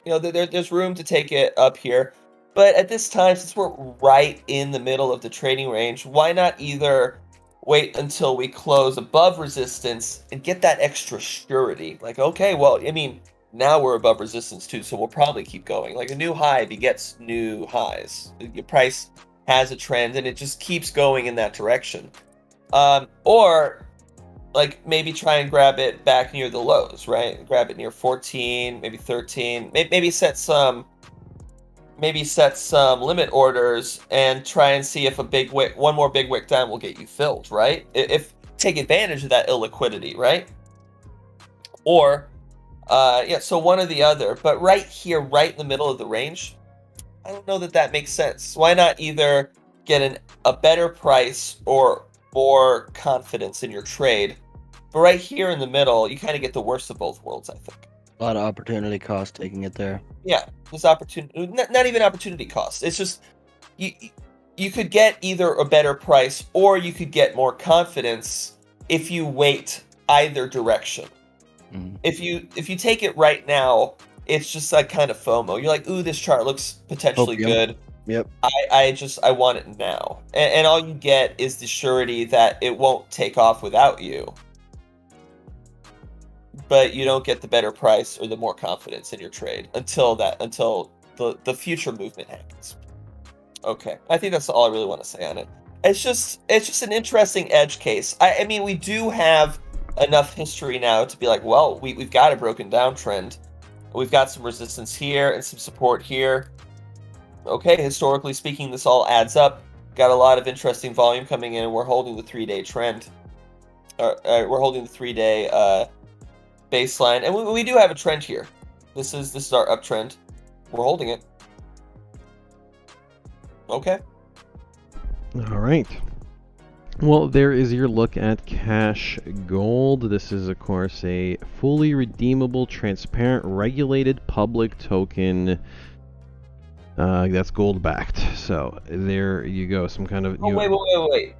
You know, there's room to take it up here, but at this time, since we're right in the middle of the trading range, why not either wait until we close above resistance and get that extra surety? Like, okay, well, I mean, now we're above resistance too, so we'll probably keep going. Like a new high begets new highs. Your price has a trend and it just keeps going in that direction. Or like maybe try and grab it back near the lows, right? Grab it near 14, maybe 13, maybe set some limit orders and try and see if one more big wick down will get you filled, right? If take advantage of that illiquidity, right? Or yeah, so one or the other. But right here, right in the middle of the range, I don't know that makes sense. Why not either get a better price or more confidence in your trade. But right here in the middle, you kind of get the worst of both worlds, I think. A lot of opportunity cost taking it there. Yeah, there's opportunity, not even opportunity cost. It's just you could get either a better price or you could get more confidence if you wait either direction. Mm-hmm. If you take it right now, it's just like kind of FOMO. You're like, ooh, this chart looks potentially good. Yep. I want it now. And all you get is the surety that it won't take off without you. But you don't get the better price or the more confidence in your trade until the future movement happens. Okay, I think that's all I really want to say on it. It's just an interesting edge case. I mean, we do have enough history now to be like, well, we've got a broken downtrend. We've got some resistance here and some support here. Okay, historically speaking, this all adds up. Got a lot of interesting volume coming in, and we're holding the 3-day trend. We're holding the 3-day baseline, and we do have a trend here. This is our uptrend. We're holding it. Okay. All right. Well, there is your look at cash gold. This is, of course, a fully redeemable, transparent, regulated public token that's gold backed. So there you go. Some kind of wait.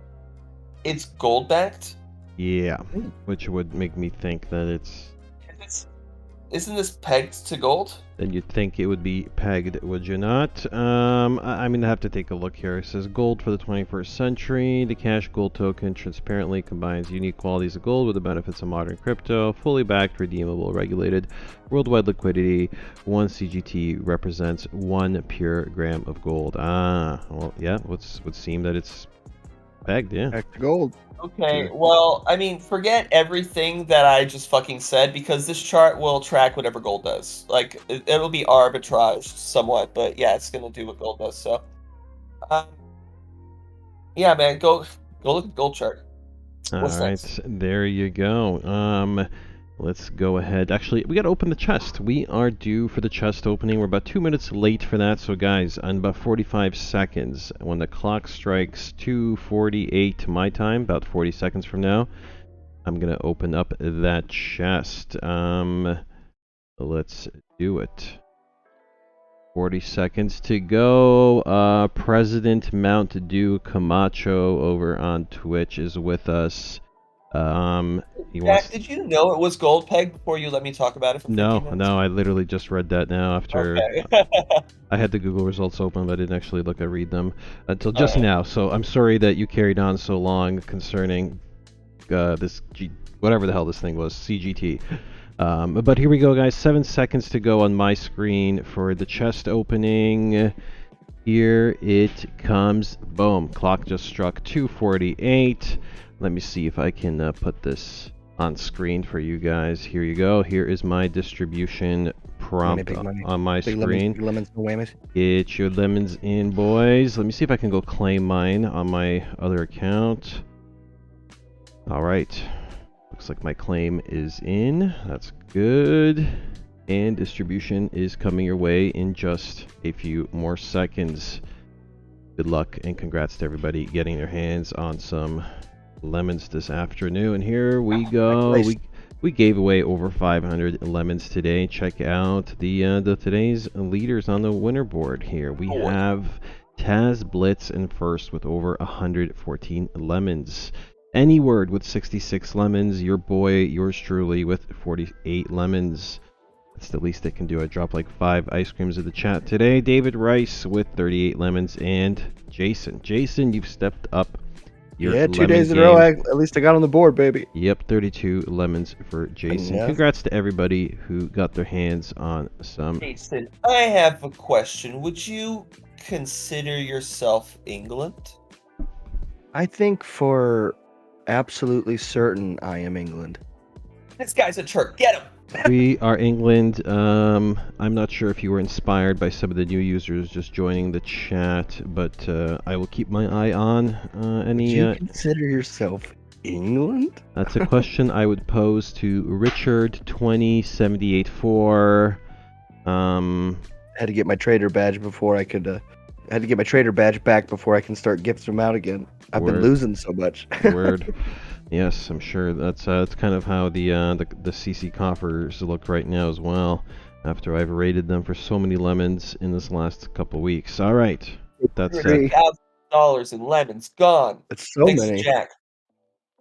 It's gold backed? Yeah, which would make me think that Isn't this pegged to gold? then you'd think it would be pegged, would you not? I mean, I have to take a look here. It says gold for the 21st century. The cash gold token transparently combines unique qualities of gold with the benefits of modern crypto. Fully backed, redeemable, regulated, worldwide liquidity. 1 CGT represents 1 pure gram of gold. Well, yeah, would seem that it's pegged, yeah. Back to gold. Okay, well, I mean, forget everything that I just fucking said, because this chart will track whatever gold does. Like, it'll be arbitraged somewhat, but yeah, it's gonna do what gold does, so. Yeah, man, go look at the gold chart. What's All right, next? there you go. Let's go ahead. Actually, we got to open the chest. We are due for the chest opening. We're about 2 minutes late for that. So, guys, in about 45 seconds, when the clock strikes 2:48 my time, about 40 seconds from now, I'm going to open up that chest. Let's do it. 40 seconds to go. President Mount Dew Camacho over on Twitch is with us. Jack, did you know it was gold pegged before you let me talk about it for 15 minutes? No, I literally just read that now after Okay. I had the Google results open, but I didn't actually read them until just now. So I'm sorry that you carried on so long concerning this whatever the hell this thing was, CGT. But here we go, guys. 7 seconds to go on my screen for the chest opening. Here it comes. Boom. Clock just struck 2:48. Let me see if I can put this on screen for you guys. Here you go. Here is my distribution prompt on my screen. Lemons, no whammies. Get your lemons in, boys. Let me see if I can go claim mine on my other account. All right. Looks like my claim is in. That's good. And distribution is coming your way in just a few more seconds. Good luck and congrats to everybody getting their hands on some lemons this afternoon. And here we go. We gave away over 500 lemons today. Check out the today's leaders on the winner board here. We have Taz Blitz in first with over 114 lemons. Any word with 66 lemons. Your boy, yours truly, with 48 lemons. That's the least they can do. I dropped like 5 ice creams in the chat today. David Rice with 38 lemons, and Jason. Jason, you've stepped up. Yeah, 2 days in a row. At least I got on the board, baby. Yep, 32 lemons for Jason. Yeah. Congrats to everybody who got their hands on some. Jason, I have a question. Would you consider yourself England? I think for absolutely certain I am England. This guy's a Turk. Get him! We are England. I'm not sure if you were inspired by some of the new users just joining the chat, but I will keep my eye on any. Would you consider yourself England? That's a question I would pose to Richard 20784. I had to get my trader badge before I could I had to get my trader badge back before I can start gifting them out again. I've been Word. losing so much. Word. Yes, I'm sure that's kind of how the CC coffers look right now as well. After I've raided them for so many lemons in this last couple weeks. All right, that's Agree. $100,000 in lemons gone. It's so Thanks, many. Jack.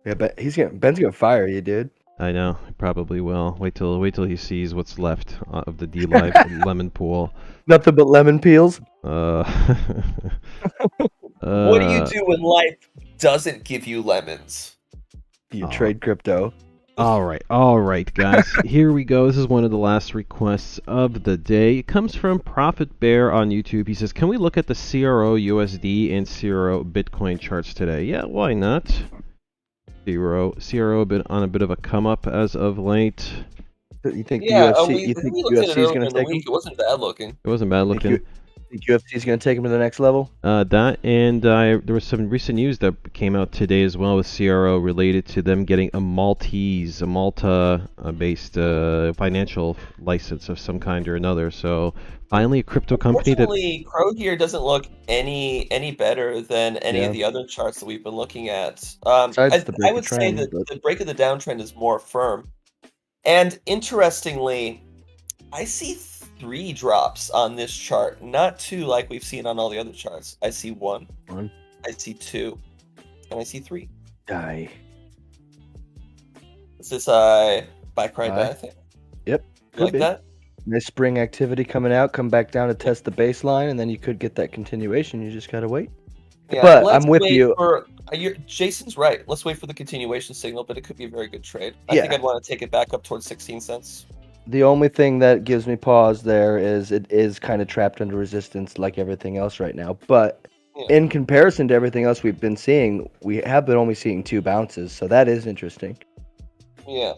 Yeah, but Ben's gonna fire you, dude. I know, probably will. Wait till he sees what's left of the D Live lemon pool. Nothing but lemon peels. What do you do when life doesn't give you lemons? You trade crypto. All right, guys. Here we go. This is one of the last requests of the day. It comes from Profit Bear on YouTube. He says, "Can we look at the CRO USD and CRO Bitcoin charts today?" Yeah, why not? CRO on a bit of a come up as of late. You think Yeah, the UFC? we You think looked at it UFC is earlier gonna in the take him? week. It wasn't bad looking. It wasn't bad looking. Think UFC is gonna take him to the next level? That and there was some recent news that came out today as well with CRO related to them getting a Malta-based financial license of some kind or another. So finally, a crypto company that. Unfortunately, Crow here doesn't look any better than any Yeah. of the other charts that we've been looking at. Besides the break I of would say trend, that but- the break of the downtrend is more firm. And interestingly, I see 3 drops on this chart, not 2 like we've seen on all the other charts. I see 1, I see 2, and I see 3. Die. Is this buy cry Buy. die, I think? Yep. You like be. that? Nice spring activity coming out. Come back down to test the baseline, and then you could get that continuation. You just gotta wait. Yeah, But let's I'm with wait you. Jason's right. Let's wait for the continuation signal, but it could be a very good trade. I think Yeah. I'd want to take it back up towards 16 cents. The only thing that gives me pause there is it is kind of trapped under resistance like everything else right now. But Yeah. in comparison to everything else we've been seeing, we have been only seeing 2 bounces. So that is interesting. Yeah.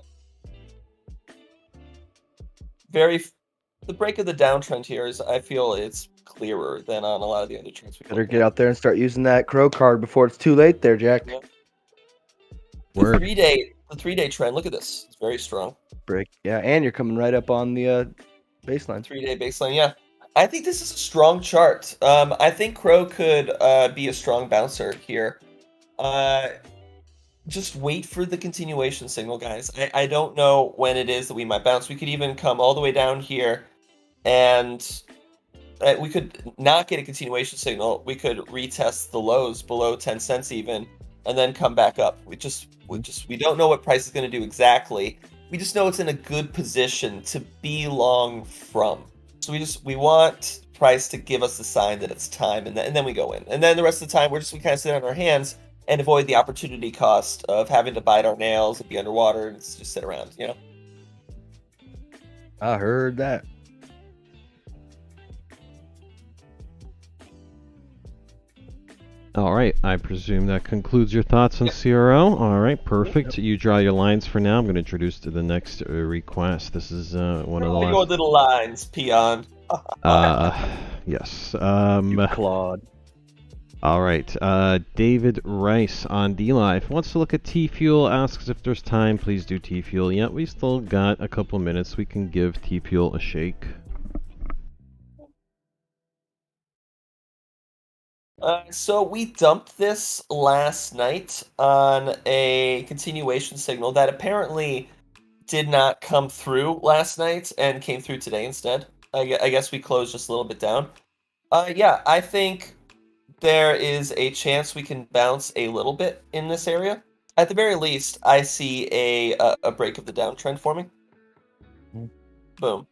The break of the downtrend here is, I feel it's clearer than on a lot of the other trends. Better get out there and start using that crow card before it's too late there, Jack. Yeah. Word. The 3-day trend, look at this. It's very strong. Break. Yeah, and you're coming right up on the baseline. 3-day baseline, yeah. I think this is a strong chart. I think Crow could be a strong bouncer here. Just wait for the continuation signal, guys. I don't know when it is that we might bounce. We could even come all the way down here, and we could not get a continuation signal. We could retest the lows below 10 cents even, and then come back up. We don't know what price is going to do exactly. We just know it's in a good position to be long from. So we want price to give us the sign that it's time, and then we go in. And then the rest of the time we kind of sit on our hands and avoid the opportunity cost of having to bite our nails and be underwater and just sit around, you know? I heard that. All right, I presume that concludes your thoughts on CRO. All right, perfect. You draw your lines for now. I'm going to introduce to the next request. This is one of the Your last. little lines, peon. Yes. You Claude. All right. David Rice on DLive wants to look at TFUEL. Asks if there's time. Please do TFUEL. Yeah, we still got a couple minutes. We can give TFUEL a shake. So we dumped this last night on a continuation signal that apparently did not come through last night and came through today instead. I guess we closed just a little bit down. Yeah, I think there is a chance we can bounce a little bit in this area. At the very least, I see a break of the downtrend forming. Boom.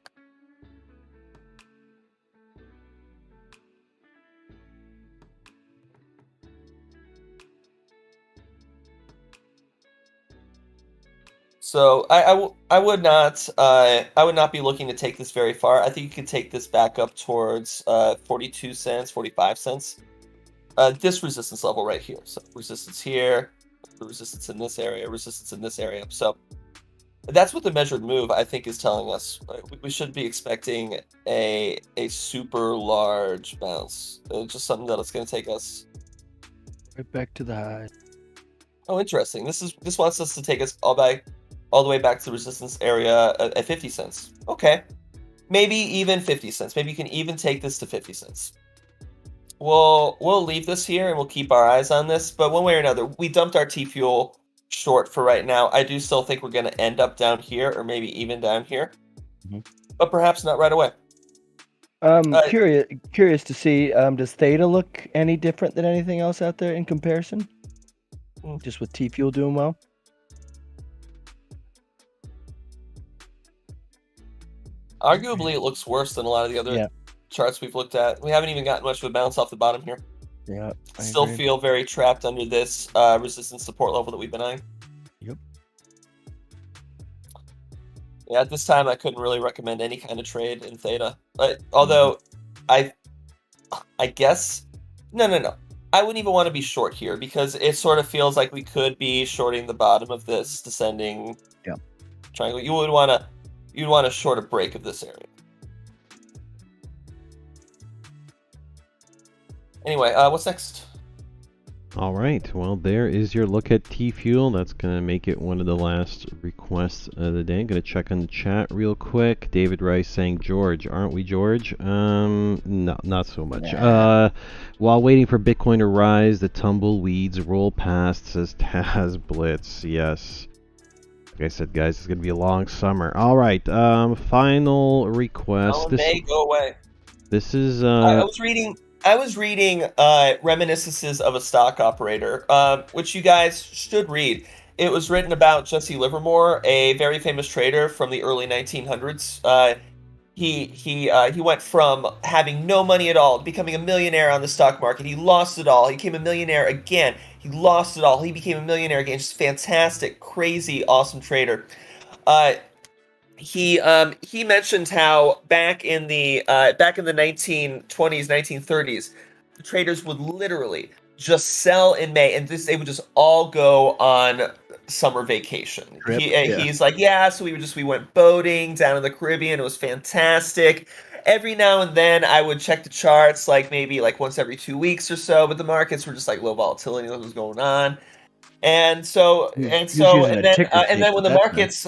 So I would not be looking to take this very far. I think you could take this back up towards 42 cents, 45 cents. This resistance level right here. So resistance here, resistance in this area, resistance in this area. So that's what the measured move I think is telling us. We should be expecting a super large bounce. Just something that it's going to take us Right back to the high. Oh, interesting. This wants us to take us all the way back to the resistance area at 50 cents. Okay. Maybe even 50 cents. Maybe you can even take this to 50 cents. we'll leave this here and we'll keep our eyes on this. But one way or another, we dumped our TFUEL short for right now. I do still think we're going to end up down here, or maybe even down here, but perhaps not right away. Curious to see. Does THETA look any different than anything else out there in comparison? Just with TFUEL doing well. Arguably, it looks worse than a lot of the other charts we've looked at. We haven't even gotten much of a bounce off the bottom here. Yeah, Still feel very trapped under this resistance support level that we've been eyeing. Yep. Yeah, at this time, I couldn't really recommend any kind of trade in THETA. Although, I guess... No. I wouldn't even want to be short here, because it sort of feels like we could be shorting the bottom of this descending triangle. You'd want to short a break of this area. Anyway, what's next? All right, well, there is your look at TFUEL. That's going to make it one of the last requests of the day. I'm going to check on the chat real quick. David Rice saying, George, aren't we George? No, not so much. While waiting for Bitcoin to rise, the tumbleweeds roll past, says Taz Blitz. Yes. Like I said, guys, it's going to be a long summer. All right, final request. Go away. This is... I was reading Reminiscences of a Stock Operator, which you guys should read. It was written about Jesse Livermore, a very famous trader from the early 1900s. He went from having no money at all to becoming a millionaire on the stock market. He lost it all. He became a millionaire again. He lost it all. He became a millionaire again. Just fantastic, crazy, awesome trader. He mentioned how back in the 1920s, 1930s, the traders would literally just sell in May, and they would just all go on summer vacation. He's like, so we went boating down in the Caribbean. It was fantastic. Every now and then I would check the charts, maybe once every 2 weeks or so, but the markets were just low volatility. What was going on? And then when the markets,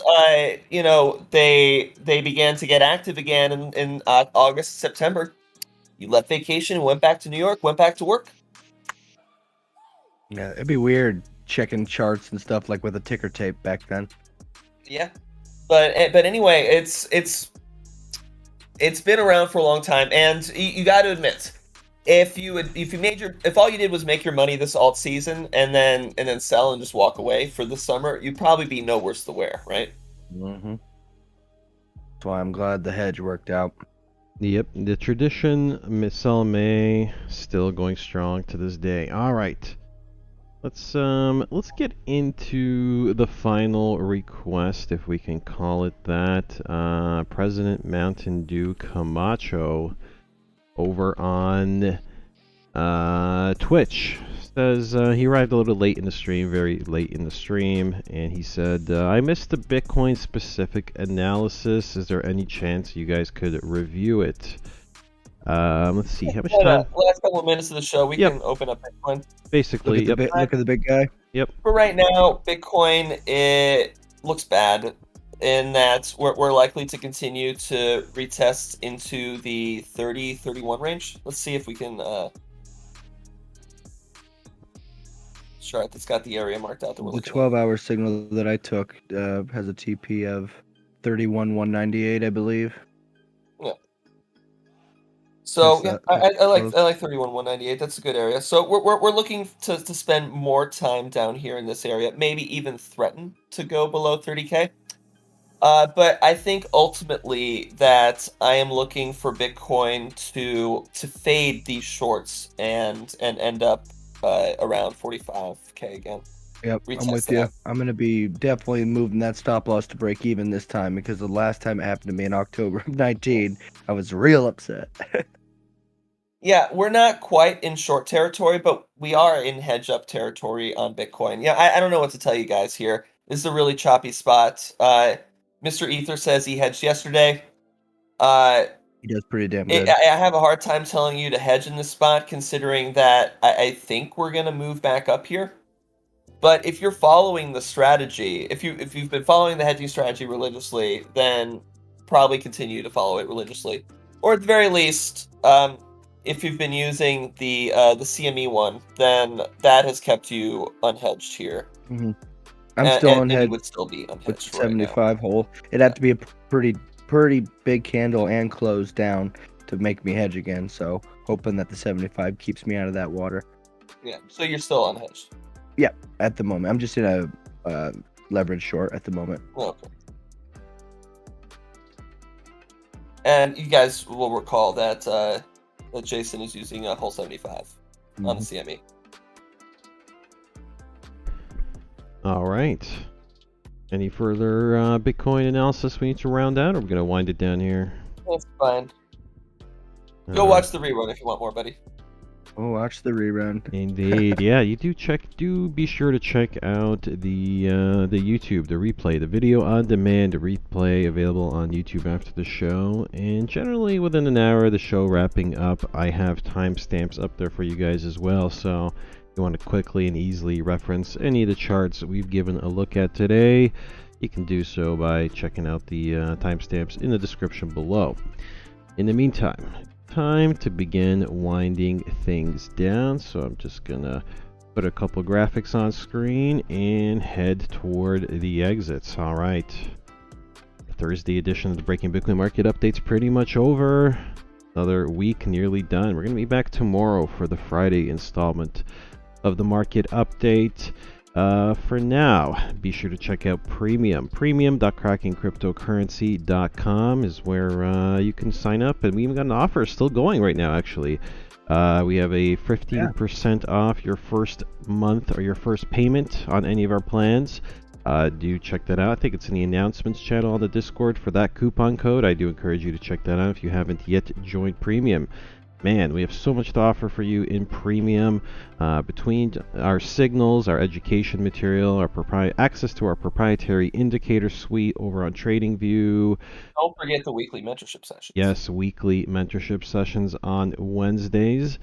they began to get active again in August, September, you left vacation, went back to New York, went back to work. Yeah, it'd be weird checking charts and stuff with a ticker tape back then. Yeah, but anyway, it's been around for a long time, and you got to admit, if all you did was make your money this alt season and then sell and just walk away for the summer, you'd probably be no worse the wear, right? Mm-hmm. That's why I'm glad the hedge worked out. Yep, the tradition, sell May, still going strong to this day. All right, let's get into the final request, if we can call it that. President Mountain Dew Camacho over on Twitch says he arrived a little late in the stream, very late in the stream, and he said, I missed the Bitcoin specific analysis. Is there any chance you guys could review it? Let's see, how much time? Last couple of minutes of the show, we can open up Bitcoin. Basically, look at the big guy. Yep. For right now, Bitcoin, it looks bad in that we're likely to continue to retest into the 30-31 range. Let's see if we can chart that's got the area marked out. The 12-hour signal that I took has a TP of 31,198, I believe. Yeah. So I like 31,198. That's a good area. So we're looking to spend more time down here in this area, maybe even threaten to go below 30K. But I think ultimately that I am looking for Bitcoin to fade these shorts and end up around 45K again. Yep, I'm with you. I'm going to be definitely moving that stop loss to break even this time, because the last time it happened to me in October of 19, I was real upset. Yeah, we're not quite in short territory, but we are in hedge up territory on Bitcoin. Yeah, I don't know what to tell you guys here. This is a really choppy spot. Mr. Ether says he hedged yesterday. He does pretty damn good. I have a hard time telling you to hedge in this spot, considering that I think we're going to move back up here. But if you're following the strategy, if you've been following the hedging strategy religiously, then probably continue to follow it religiously. Or at the very least, if you've been using the CME one, then that has kept you unhedged here. Mm-hmm. I'm still and you unhedged would still be with unhedged the right now. 75 hole. It'd have to be a pretty big candle and close down to make me hedge again. So hoping that the 75 keeps me out of that water. Yeah, so you're still unhedged. Yeah, at the moment. I'm just in a leverage short at the moment. Okay. And you guys will recall that that Jason is using a hole 75 on the CME. All right. Any further Bitcoin analysis we need to round out, or we're going to wind it down here? That's fine. Go All watch the rerun if you want more, buddy. Oh, watch the rerun. Indeed, yeah. You do be sure to check out the YouTube, the replay, the video on demand replay available on YouTube after the show. And generally within an hour of the show wrapping up, I have timestamps up there for you guys as well. So if you want to quickly and easily reference any of the charts we've given a look at today, you can do so by checking out the timestamps in the description below. In the meantime, time to begin winding things down, so I'm just gonna put a couple graphics on screen and head toward the exits. All right, the Thursday edition of the Breaking Bitcoin Market Update's pretty much over. Another week nearly done. We're gonna be back tomorrow for the Friday installment of the Market Update. For now, be sure to check out Premium. Premium.crackingcryptocurrency.com is where you can sign up, and we even got an offer still going right now, actually. We have a 15% off your first month or your first payment on any of our plans. Do check that out. I think it's in the announcements channel on the Discord for that coupon code. I do encourage you to check that out if you haven't yet joined Premium. Man, we have so much to offer for you in Premium, between our signals, our education material, our access to our proprietary indicator suite over on TradingView. Don't forget the weekly mentorship sessions. Yes, weekly mentorship sessions on Wednesdays.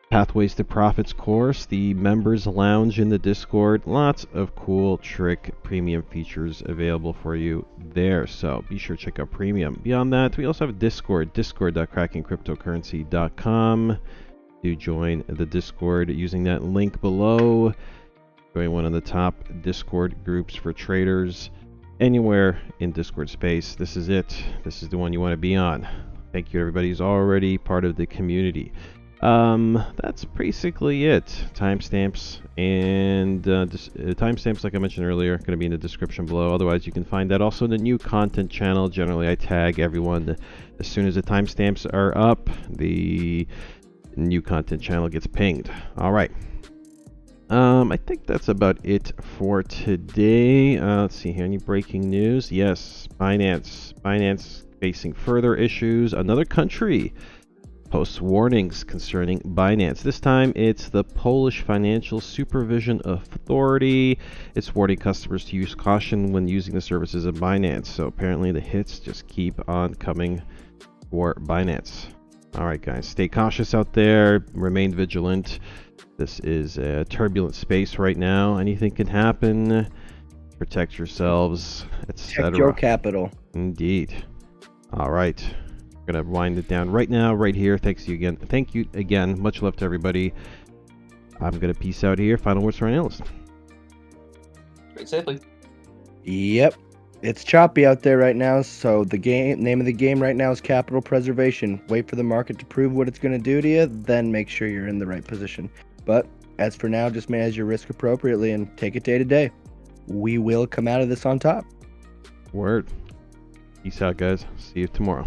Pathways to Profits course, the members lounge in the Discord, lots of cool trick premium features available for you there, so be sure to check out Premium. Beyond that, we also have Discord, discord.crackingcryptocurrency.com. Do join the Discord using that link below. Join one of the top Discord groups for traders anywhere in Discord space. This is it. This is the one you want to be on. Thank you, everybody who's already part of the community. That's basically it. Timestamps and timestamps, like I mentioned earlier, are going to be in the description below. Otherwise, you can find that also in the new content channel. Generally, I tag everyone as soon as the timestamps are up. The new content channel gets pinged. All right. I think that's about it for today. Let's see here. Any breaking news? Yes, Binance facing further issues. Another country posts warnings concerning Binance. This time it's the Polish Financial Supervision Authority. It's warning customers to use caution when using the services of Binance. So apparently the hits just keep on coming for Binance. All right, guys, stay cautious out there. Remain vigilant. This is a turbulent space right now. Anything can happen. Protect yourselves, etc. Protect your capital. Indeed. All right. Gonna wind it down right now, right here. Thank you again. Much love to everybody. I'm gonna peace out here. Final words for our analyst. Trade safely. Yep. It's choppy out there right now, so the name of the game right now is capital preservation. Wait for the market to prove what it's going to do to you, then make sure you're in the right position. But as for now, just manage your risk appropriately and take it day to day. We will come out of this on top. Word. Peace out, guys. See you tomorrow.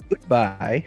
Goodbye.